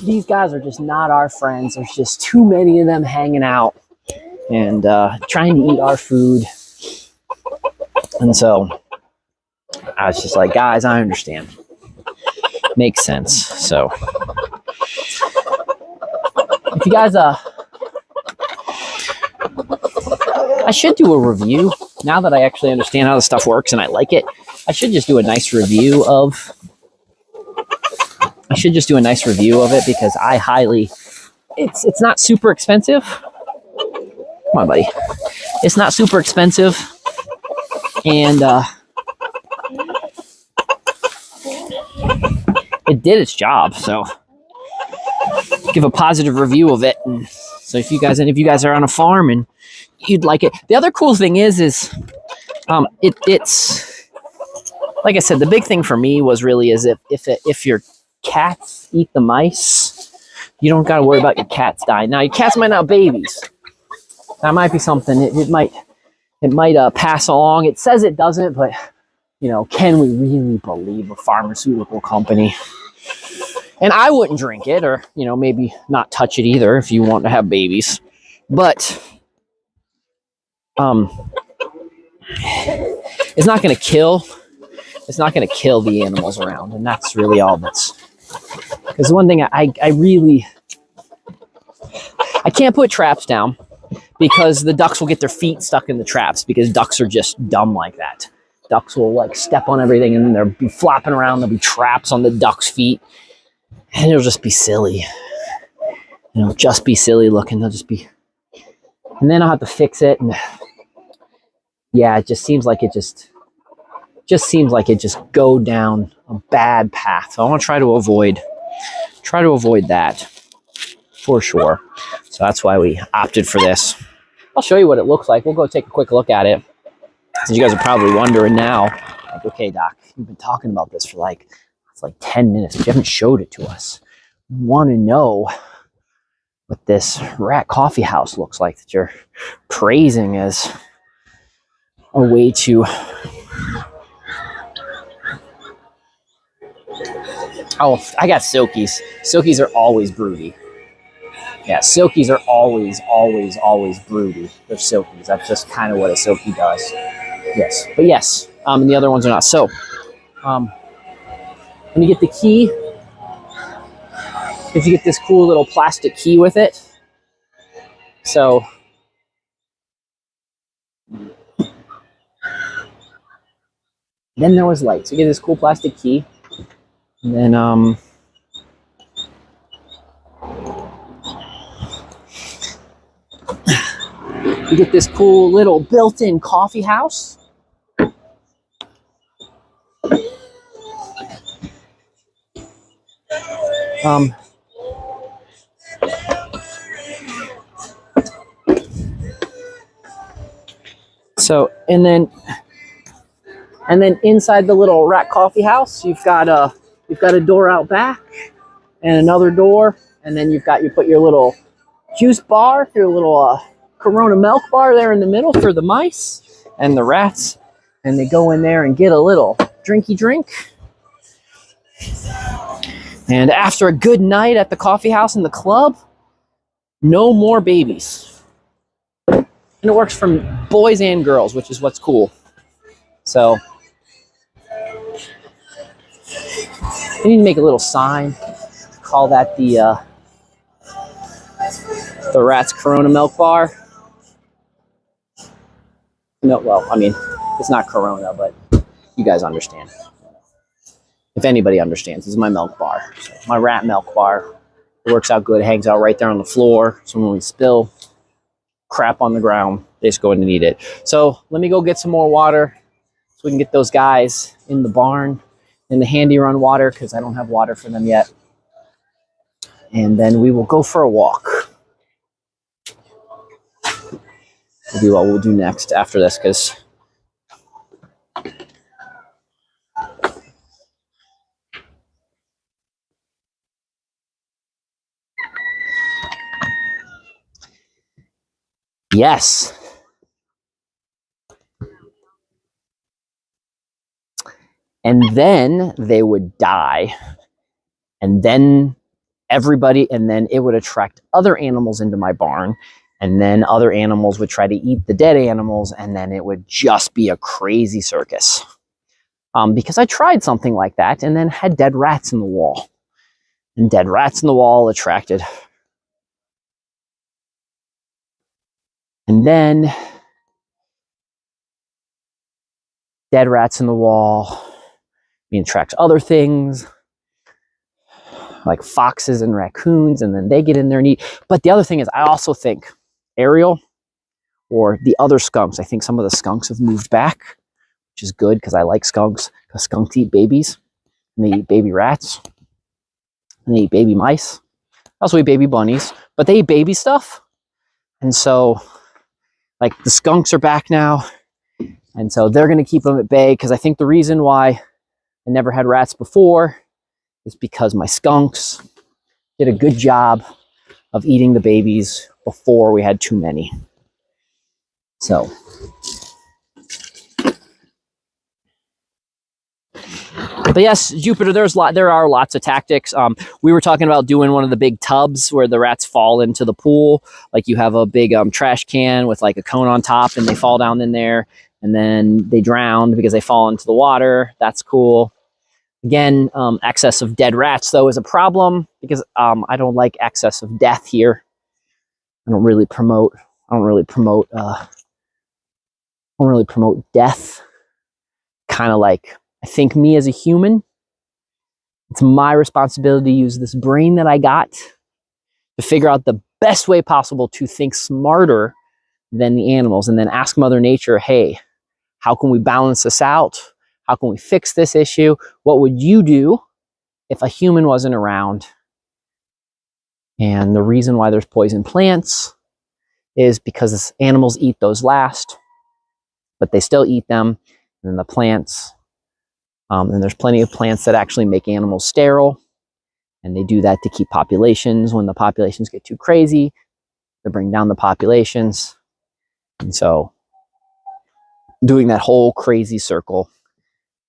These guys are just not our friends. There's just too many of them hanging out and trying to eat our food. And so I was just like, guys, I understand. Makes sense. So if you guys, I should do a review now that I actually understand how this stuff works and I like it. I should just do a nice review of it because I highly, it's not super expensive. Come on, buddy. It's not super expensive. And it did its job. So give a positive review of it. And so if any of you guys are on a farm and you'd like it. The other cool thing is it's like I said, the big thing for me was really is if your cats eat the mice, you don't got to worry about your cats dying. Now your cats might not have babies. That might be something. It might pass along. It says it doesn't, but you know, can we really believe a pharmaceutical company? And I wouldn't drink it, or you know, maybe not touch it either if you want to have babies. But it's not going to kill. It's not going to kill the animals around, and that's really all that's. Because one thing I can't put traps down because the ducks will get their feet stuck in the traps because ducks are just dumb like that. Ducks will like step on everything and then they'll be flopping around. There'll be traps on the ducks' feet, and it'll just be silly. It'll just be silly looking. They'll just be, and then I'll have to fix it. And yeah, it just seems like it just go down a bad path. So I want to try to avoid that for sure. So that's why we opted for this. I'll show you what it looks like. We'll go take a quick look at it. So you guys are probably wondering now, like, okay, Doc, you've been talking about this for like 10 minutes, but you haven't showed it to us. You want to know what this rat coffee house looks like that you're praising as a way to Oh, I got silkies. Silkies are always broody. Yeah, silkies are always broody. They're silkies. That's just kind of what a silky does. Yes, but yes, and the other ones are not. So, let me get the key. If you get this cool little plastic key with it. So, then there was light. So you get this cool plastic key, and then you get this cool little built-in coffee house. So, and then inside the little rat coffee house, you've got a door out back and another door, and then you put your little juice bar, your little Corona milk bar there in the middle for the mice and the rats, and they go in there and get a little drinky drink. And after a good night at the coffee house and the club, no more babies. And it works for boys and girls, which is what's cool. So I need to make a little sign, call that the rat's Corona milk bar. No, well, I mean, it's not Corona, but you guys understand. If anybody understands, this is my milk bar. So my rat milk bar. It works out good. It hangs out right there on the floor. So when we spill crap on the ground, they just go in and eat it. So let me go get some more water so we can get those guys in the barn in the handy run water, because I don't have water for them yet. And then we will go for a walk. We'll do what we'll do next after this, because yes. And then they would die. And then it would attract other animals into my barn. And then other animals would try to eat the dead animals. And then it would just be a crazy circus. Because I tried something like that and then had dead rats in the wall. And dead rats in the wall attracted. And then dead rats in the wall attracts other things like foxes and raccoons, and then they get in there and eat. But the other thing is, I also think Ariel or the other skunks, I think some of the skunks have moved back, which is good because I like skunks, because skunks eat babies, and they eat baby rats, and they eat baby mice. I also eat baby bunnies, but they eat baby stuff. And so, like, the skunks are back now, and so they're going to keep them at bay, because I think the reason why I never had rats before is because my skunks did a good job of eating the babies before we had too many. So, but yes, Jupiter, there are lots of tactics. We were talking about doing one of the big tubs where the rats fall into the pool. Like, you have a big trash can with like a cone on top, and they fall down in there, and then they drown because they fall into the water. That's cool. Again, excess of dead rats, though, is a problem, because I don't like excess of death here. I don't really promote death. Kind of like, I think me as a human, it's my responsibility to use this brain that I got to figure out the best way possible to think smarter than the animals, and then ask Mother Nature, hey, how can we balance this out? How can we fix this issue? What would you do if a human wasn't around? And the reason why there's poison plants is because animals eat those last, but they still eat them. And then the plants, and there's plenty of plants that actually make animals sterile. And they do that to keep populations. When the populations get too crazy, they bring down the populations. And so doing that whole crazy circle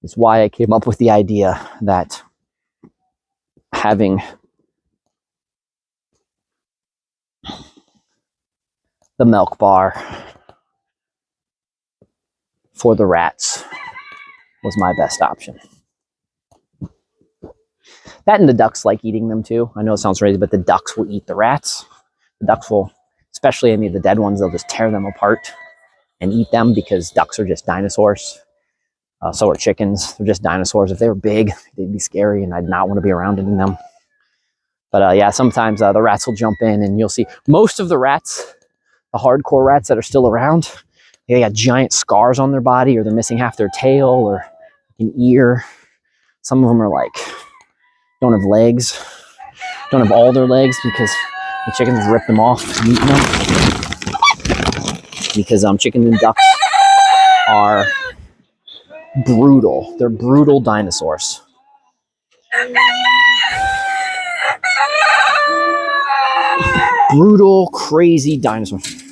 is why I came up with the idea that having the milk bar for the rats was my best option. That and the ducks like eating them too. I know it sounds crazy, but the ducks will eat the rats. The ducks will, especially any of the dead ones, they'll just tear them apart and eat them because ducks are just dinosaurs. So are chickens. They're just dinosaurs. If they were big, they'd be scary and I'd not want to be around eating them. But yeah, sometimes the rats will jump in and you'll see most of the rats, the hardcore rats that are still around, they got giant scars on their body, or they're missing half their tail or an ear. Some of them are like, don't have legs, don't have all their legs because the chickens rip them off and eat them. Because chickens and ducks are brutal. They're brutal dinosaurs. Brutal, crazy dinosaurs.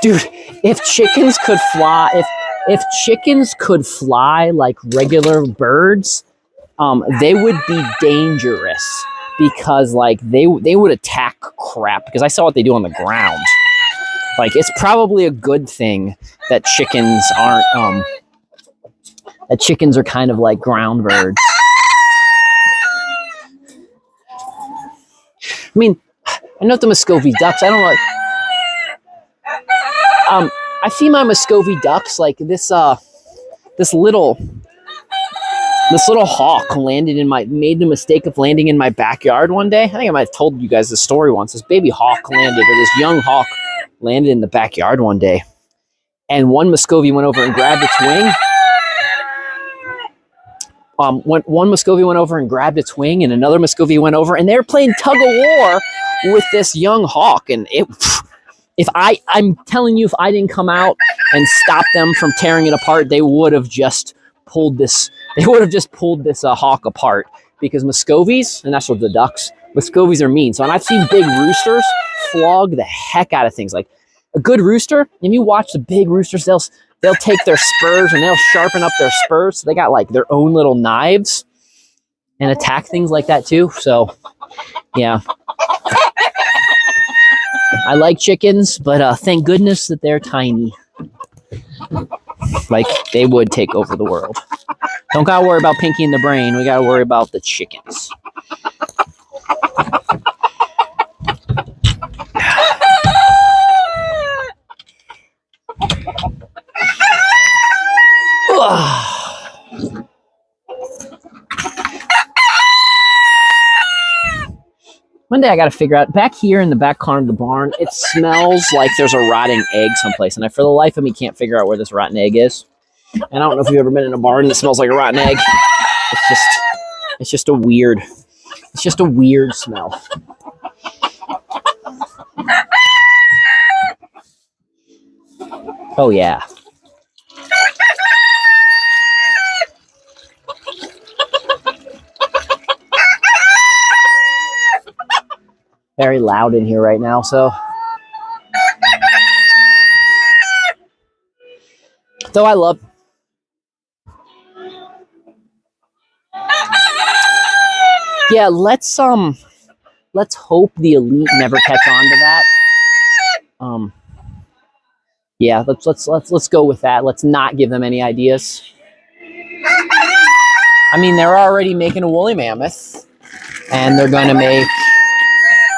Dude, if chickens could fly, if chickens could fly like regular birds, they would be dangerous because like they would attack crap, because I saw what they do on the ground. Like, it's probably a good thing that chickens aren't that chickens are kind of like ground birds. I mean, I know the Muscovy ducks, I don't like I see my Muscovy ducks like this little hawk made the mistake of landing in my backyard one day. I think I might have told you guys this story once. This baby hawk landed, or this young hawk landed in the backyard one day. And one Muscovy went over and grabbed its wing. One Muscovy went over and grabbed its wing, and another Muscovy went over, and they were playing tug of war with this young hawk. And I'm telling you, if I didn't come out and stop them from tearing it apart, they would have just pulled this. They would have just pulled this hawk apart, because Muscovies, and that's what the ducks, Muscovies are mean. So, and I've seen big roosters flog the heck out of things. Like a good rooster, if you watch the big roosters, they'll take their spurs and they'll sharpen up their spurs. So they got like their own little knives and attack things like that too. So, yeah. I like chickens, but thank goodness that they're tiny. Like, they would take over the world. Don't gotta worry about Pinky in the brain. We gotta worry about the chickens. One day I got to figure out, back here in the back corner of the barn, it smells like there's a rotting egg someplace. And I, for the life of me, can't figure out where this rotten egg is. And I don't know if you've ever been in a barn that smells like a rotten egg. It's just a weird smell. Oh, yeah. Very loud in here right now, so. Though I love. Yeah, let's hope the elite never catch on to that. Yeah, let's go with that. Let's not give them any ideas. I mean, they're already making a woolly mammoth, and they're going to make.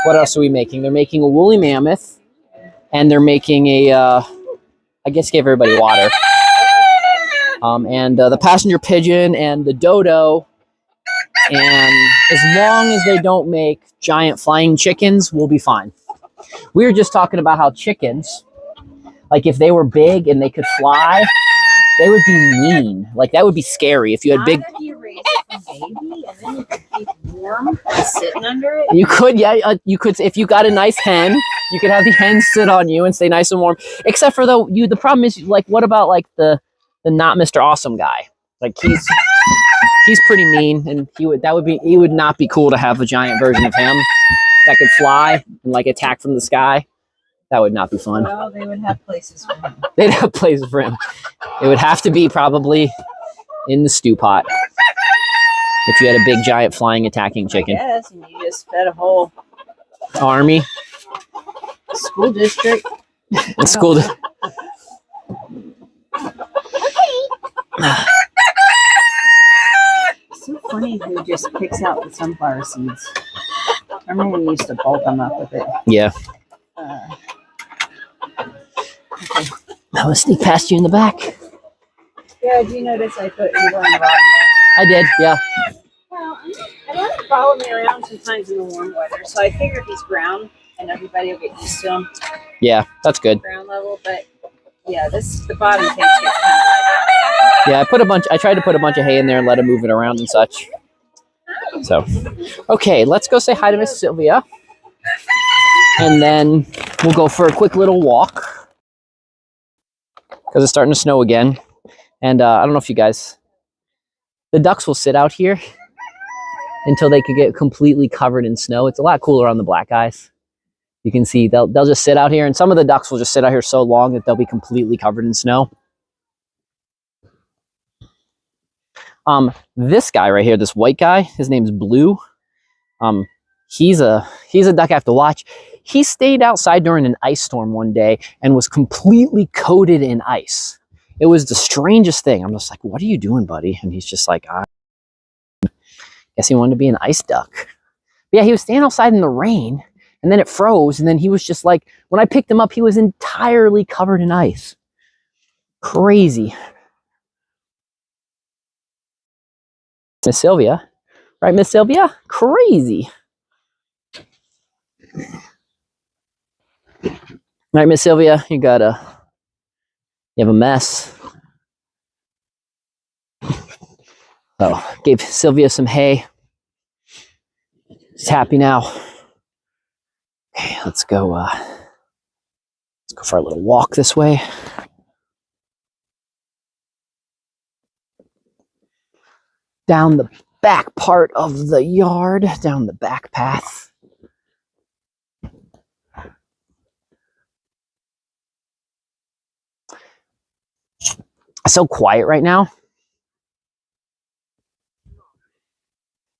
What else are we making? They're making a woolly mammoth, and they're making a, I guess give everybody water. And the passenger pigeon and the dodo. And as long as they don't make giant flying chickens, we'll be fine. We were just talking about how chickens, like if they were big and they could fly, they would be mean. Like that would be scary if you had big. You raise a baby and then you could keep warm sitting under it. You could, yeah, you could. If you got a nice hen, you could have the hen sit on you and stay nice and warm. Except for though, the problem is like, what about like the not Mr. Awesome guy? Like he's pretty mean, and he would not be cool to have a giant version of him that could fly and like attack from the sky. That would not be fun. Well, they would have places for him. They'd have places for him. It would have to be probably in the stew pot. If you had a big, giant, flying, attacking chicken. Yes, and you just fed a whole Army. school district. School. So funny who just picks out the sunflower seeds. I remember we used to bulk them up with it. Yeah. Okay. I was sneak past you in the back. Yeah, do you notice I put Eagle on the bottom I did, yeah. there? Well, I let him follow me around sometimes in the warm weather, so I figured he's brown and everybody will get used to him. Yeah, that's good. Ground level, but yeah, the bottom takes get kind of Yeah, I tried to put a bunch of hay in there and let him move it around and such. So, okay, let's go say hi to Miss Sylvia. And then we'll go for a quick little walk. Because it's starting to snow again. And I don't know if you guys... The ducks will sit out here until they could get completely covered in snow. It's a lot cooler on the black ice. You can see they'll just sit out here. And some of the ducks will just sit out here so long that they'll be completely covered in snow. This guy right here, this white guy, his name's Blue. He's a duck I have to watch. He stayed outside during an ice storm one day and was completely coated in ice. It was the strangest thing. I'm just like, what are you doing, buddy? And he's just like, I guess he wanted to be an ice duck. But yeah, he was standing outside in the rain and then it froze. And then he was just like, when I picked him up, he was entirely covered in ice. Crazy. Miss Sylvia. Right, Miss Sylvia? Crazy. Right, Miss Sylvia, you have a mess. Oh, gave Sylvia some hay. She's happy now. Okay, let's go for a little walk this way. Down the back part of the yard, down the back path. It's so quiet right now.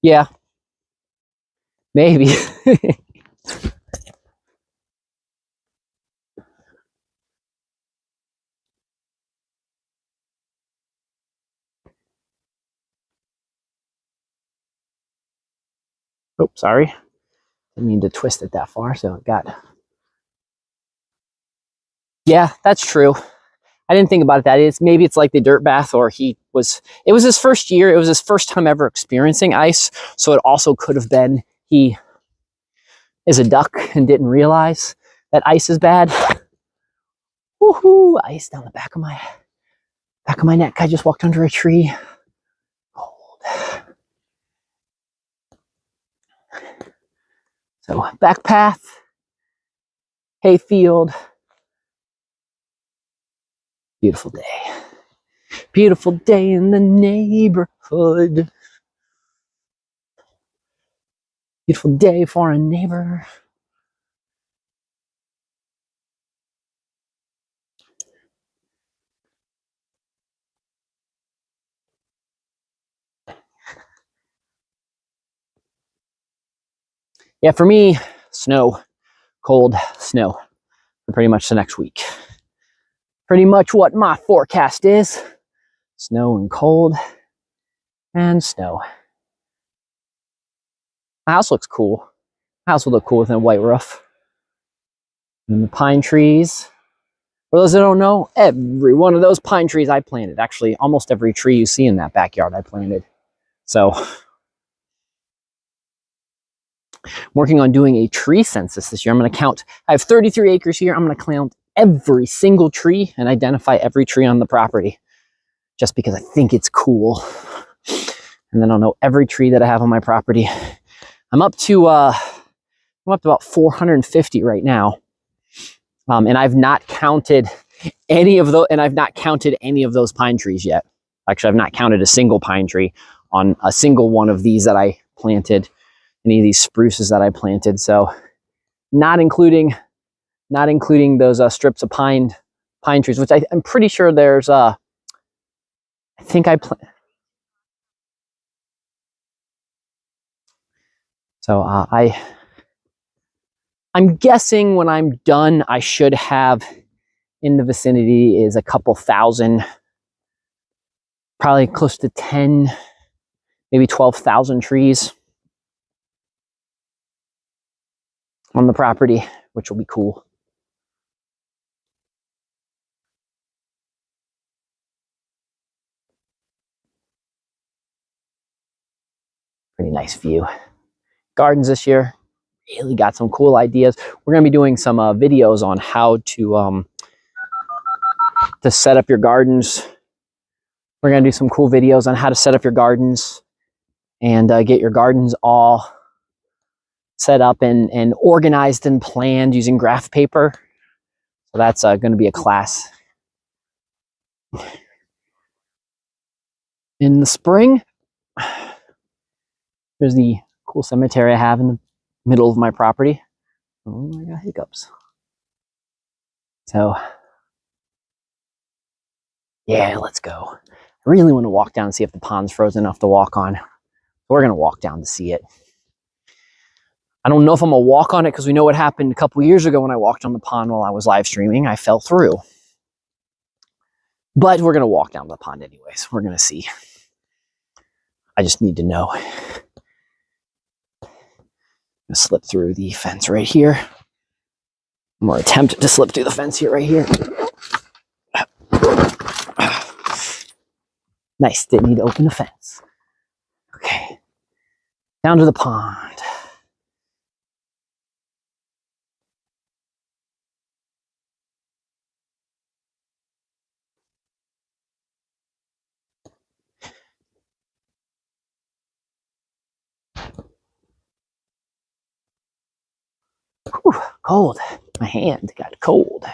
Yeah. Maybe. Oh, sorry. Didn't mean to twist it that far, so it got... Yeah, that's true. I didn't think about it that is. Maybe it's like the dirt bath, or it was his first year. It was his first time ever experiencing ice. So it also could have been he is a duck and didn't realize that ice is bad. Woohoo! Ice down the back of my neck. I just walked under a tree. Cold. So back path, hay field. Beautiful day. Beautiful day in the neighborhood. Beautiful day for a neighbor. Yeah, for me, snow, cold, snow for pretty much the next week. Pretty much what my forecast is. Snow and cold and snow. My house looks cool. My house would look cool with a white roof. And the pine trees. For those that don't know, every one of those pine trees I planted. Actually, almost every tree you see in that backyard I planted. So, I'm working on doing a tree census this year. I'm going to count. I have 33 acres here. I'm going to count every single tree and identify every tree on the property. Just because I think it's cool. And then I'll know every tree that I have on my property. I'm up to about 450 right now. And I've not counted any of those pine trees yet. Actually, I've not counted a single pine tree on a single one of these that I planted, any of these spruces that I planted. So not including those strips of pine trees, which I'm pretty sure there's I think So I'm guessing when I'm done, I should have in the vicinity is a couple thousand, probably close to 10, maybe 12,000 trees on the property, which will be cool. Pretty nice view. Gardens this year, really got some cool ideas. We're going to be doing some videos on how to set up your gardens. We're going to do some cool videos on how to set up your gardens and get your gardens all set up and organized and planned using graph paper. So that's going to be a class in the spring. There's the cool cemetery I have in the middle of my property. Oh, I got hiccups. So, yeah, let's go. I really want to walk down and see if the pond's frozen enough to walk on. We're going to walk down to see it. I don't know if I'm going to walk on it because we know what happened a couple years ago when I walked on the pond while I was live streaming. I fell through. But we're going to walk down the pond anyways. We're going to see. I just need to know. I'm gonna slip through the fence right here. Or attempt to slip through the fence here, right here. Nice, didn't need to open the fence. Okay, down to the pond. Whew, cold. My hand got cold.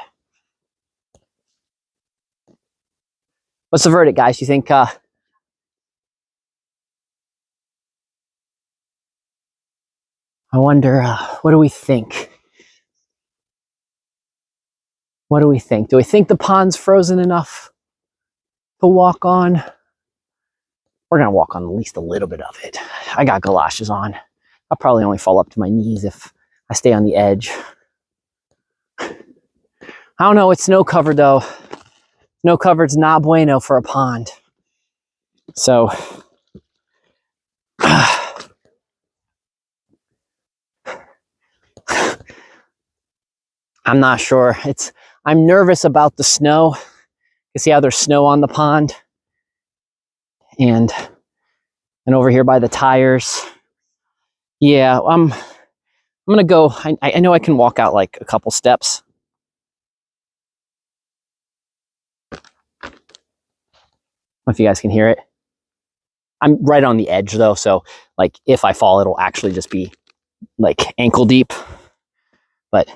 What's the verdict, guys? You think I wonder, what do we think? What do we think? Do we think the pond's frozen enough to walk on? We're gonna walk on at least a little bit of it. I got galoshes on. I'll probably only fall up to my knees if I stay on the edge. I don't know, it's snow covered though. Snow covered's not bueno for a pond. So, I'm not sure. I'm nervous about the snow. You see how there's snow on the pond? And over here by the tires. Yeah, I'm gonna go. I know I can walk out like a couple steps. I don't know if you guys can hear it. I'm right on the edge though, so like if I fall, it'll actually just be like ankle deep. But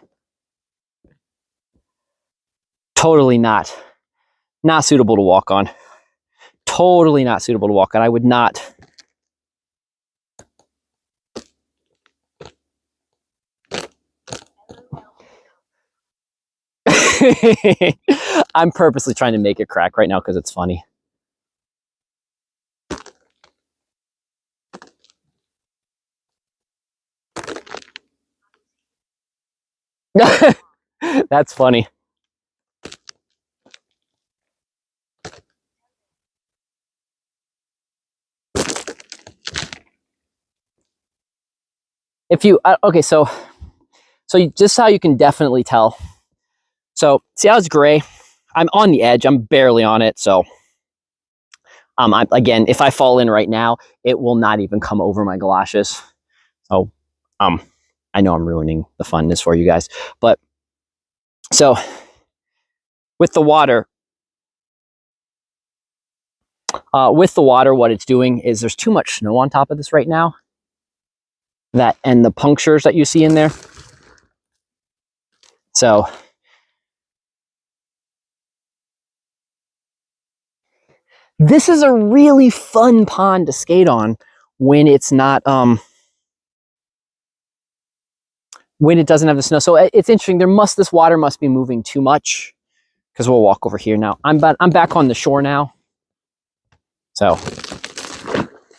totally not suitable to walk on. Totally not suitable to walk on. I would not. I'm purposely trying to make it crack right now because it's funny. That's funny. If you, okay, so just how you can definitely tell. So see how it's gray? I'm on the edge. I'm barely on it. So again, if I fall in right now, it will not even come over my galoshes. So I know I'm ruining the funness for you guys, but so with the water, what it's doing is there's too much snow on top of this right now. And the punctures that you see in there. So this is a really fun pond to skate on when it's not when it doesn't have the snow. So it's interesting. This water must be moving too much, because we'll walk over here now. I'm back on the shore now. So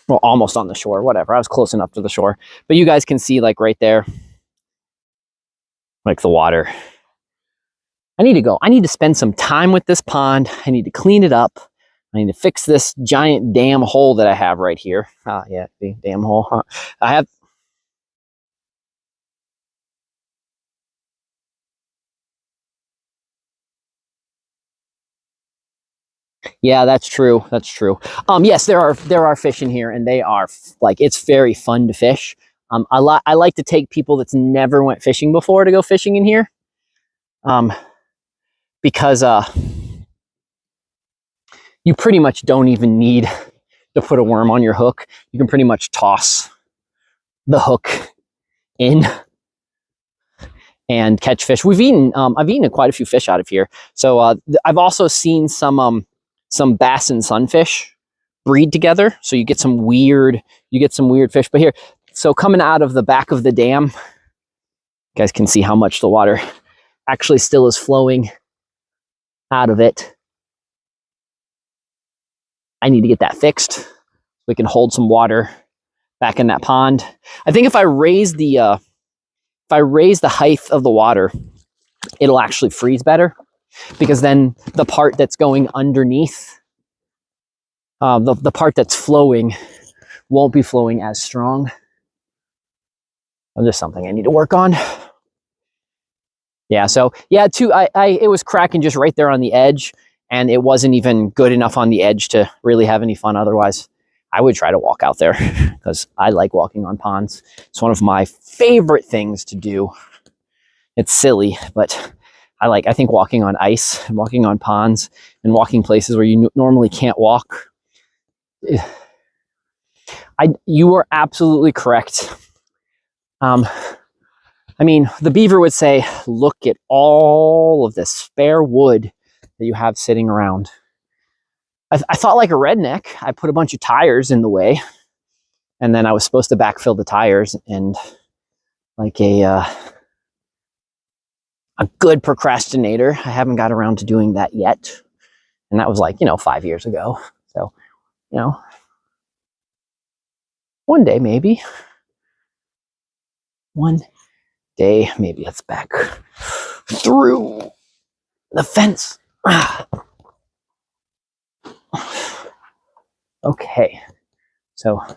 Well, almost on the shore, whatever. I was close enough to the shore. But you guys can see like right there, like the water. I need to go. I need to spend some time with this pond. I need to clean it up. I need to fix this giant damn hole that I have right here. Yeah, the damn hole. Huh? I have. Yeah, that's true. That's true. Yes, there are fish in here, and they are like, it's very fun to fish. I like to take people that's never went fishing before to go fishing in here. Because you pretty much don't even need to put a worm on your hook. You can pretty much toss the hook in and catch fish. I've eaten quite a few fish out of here. So I've also seen some bass and sunfish breed together. So you get some weird fish. But here, so coming out of the back of the dam, you guys can see how much the water actually still is flowing out of it. I need to get that fixed so we can hold some water back in that pond. I think if I raise the height of the water, it'll actually freeze better, because then the part that's going underneath, the part that's flowing won't be flowing as strong. That's just something I need to work on. Yeah, so yeah, it was cracking just right there on the edge, and it wasn't even good enough on the edge to really have any fun. Otherwise, I would try to walk out there because I like walking on ponds. It's one of my favorite things to do. It's silly, but I think walking on ice and walking on ponds and walking places where you normally can't walk. You are absolutely correct. I mean, the beaver would say, look at all of this spare wood that you have sitting around. I thought like a redneck. I put a bunch of tires in the way, and then I was supposed to backfill the tires, and like a good procrastinator, I haven't got around to doing that yet. And that was like, 5 years ago. So, one day maybe. One day maybe. Let's back through the fence. Okay. So I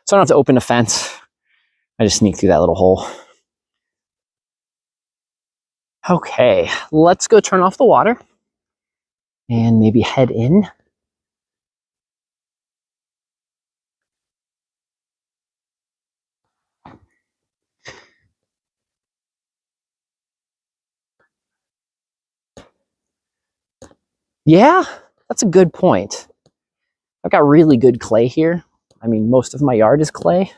don't have to open the fence. I just sneak through that little hole. Okay, let's go turn off the water and maybe head in. Yeah, that's a good point. I've got really good clay here. I mean, most of my yard is clay.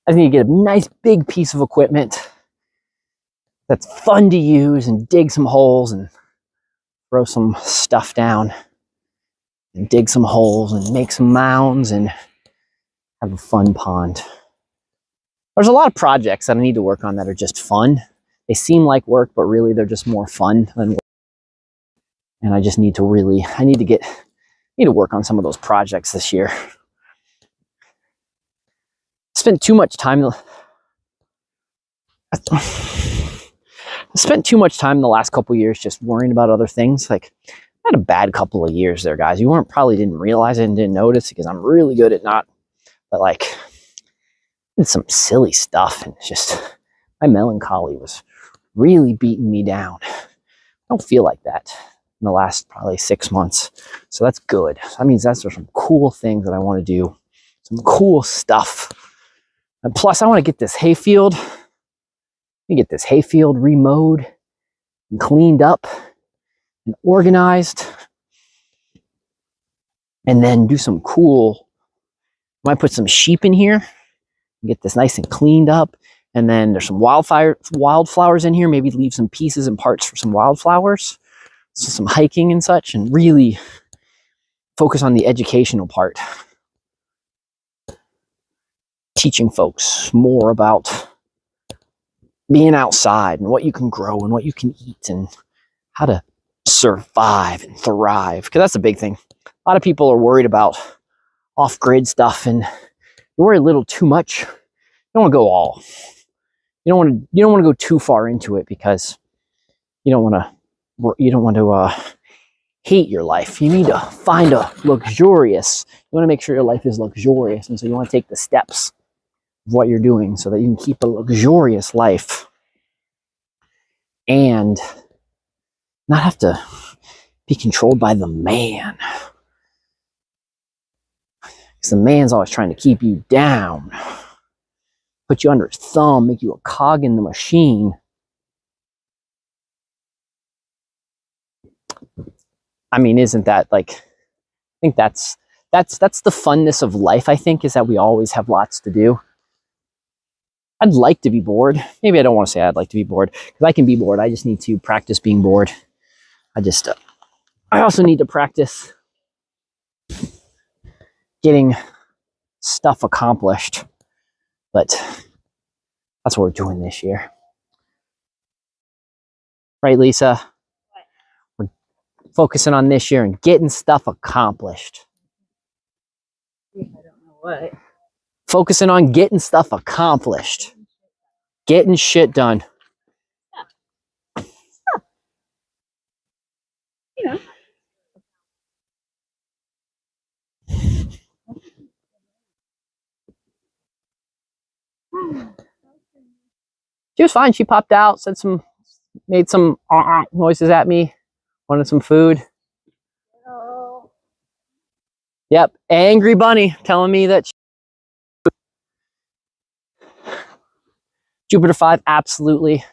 I need to get a nice big piece of equipment that's fun to use and dig some holes and throw some stuff down and dig some holes and make some mounds and have a fun pond. There's a lot of projects that I need to work on that are just fun. They seem like work, but really they're just more fun than work. And I just need to need to work on some of those projects this year. Spent too much time in the last couple of years just worrying about other things. Like, I had a bad couple of years there, guys. You probably didn't realize it and didn't notice, because I'm really good at not, but like, did some silly stuff, and it's just, my melancholy was really beating me down. I don't feel like that in the last probably 6 months. So that's good. So that means there's some cool things that I want to do, some cool stuff. And plus, I want to get this hayfield. Remowed and cleaned up and organized, and then do some cool. I might put some sheep in here and get this nice and cleaned up. And then there's some wildflowers in here. Maybe leave some pieces and parts for some wildflowers, so some hiking and such, and really focus on the educational part. Teaching folks more about being outside and what you can grow and what you can eat and how to survive and thrive, because that's a big thing. A lot of people are worried about off-grid stuff, and you worry a little too much. You don't want to go all. You don't want to go too far into it, because you don't want to hate your life. You need to find a luxurious. You want to make sure your life is luxurious, and so you want to take the steps of what you're doing so that you can keep a luxurious life and not have to be controlled by the man. Because the man's always trying to keep you down, put you under his thumb, make you a cog in the machine. I mean, isn't that like, I think that's the funness of life, I think, is that we always have lots to do. I'd like to be bored. Maybe I don't want to say I'd like to be bored, because I can be bored. I just need to practice being bored. I also need to practice getting stuff accomplished. But that's what we're doing this year. Right, Lisa? We're focusing on this year and getting stuff accomplished. I don't know what. Focusing on getting stuff accomplished. Getting shit done. You know. She was fine. She popped out, made some noises at me, wanted some food. Hello. Yep, angry bunny telling me that Jupiter 5, absolutely.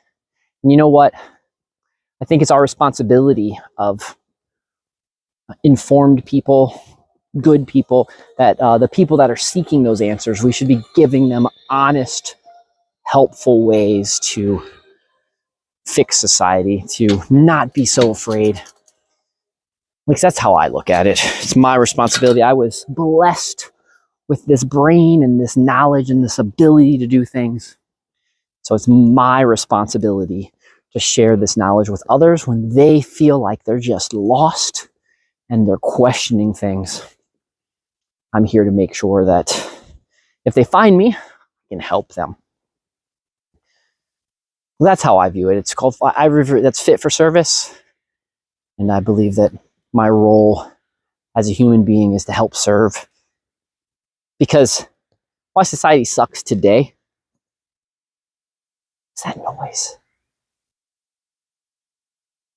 And you know what? I think it's our responsibility of informed people, good people, that the people that are seeking those answers, we should be giving them honest, helpful ways to fix society, to not be so afraid. Like, that's how I look at it. It's my responsibility. I was blessed with this brain and this knowledge and this ability to do things. So it's my responsibility to share this knowledge with others when they feel like they're just lost and they're questioning things. I'm here to make sure that if they find me, I can help them. That's how I view it. It's called, that's fit for service. And I believe that my role as a human being is to help serve. Because why society sucks today is that noise.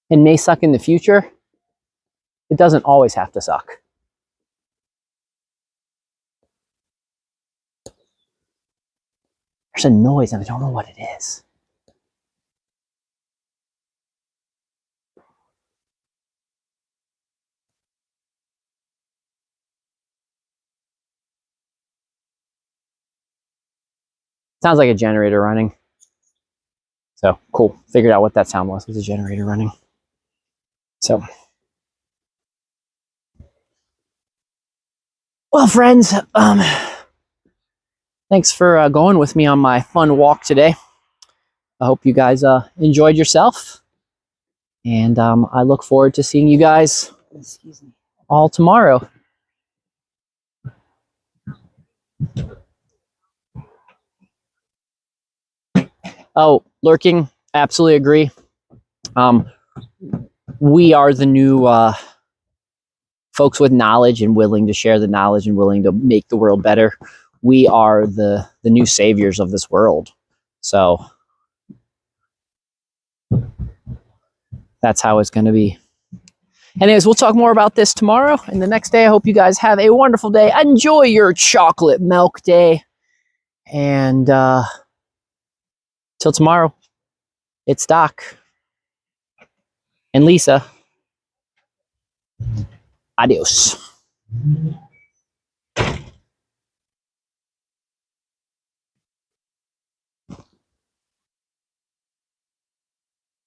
And may suck in the future. It doesn't always have to suck. There's a noise and I don't know what it is. Sounds like a generator running. So cool. Figured out what that sound was. It was a generator running. So, well, friends, thanks for going with me on my fun walk today. I hope you guys enjoyed yourself. And I look forward to seeing you guys all tomorrow. Oh, lurking, absolutely agree. We are the new folks with knowledge and willing to share the knowledge and willing to make the world better. We are the new saviors of this world. So that's how it's going to be. Anyways, we'll talk more about this tomorrow and the next day. I hope you guys have a wonderful day. Enjoy your chocolate milk day. And till tomorrow, it's Doc and Lisa. Adios.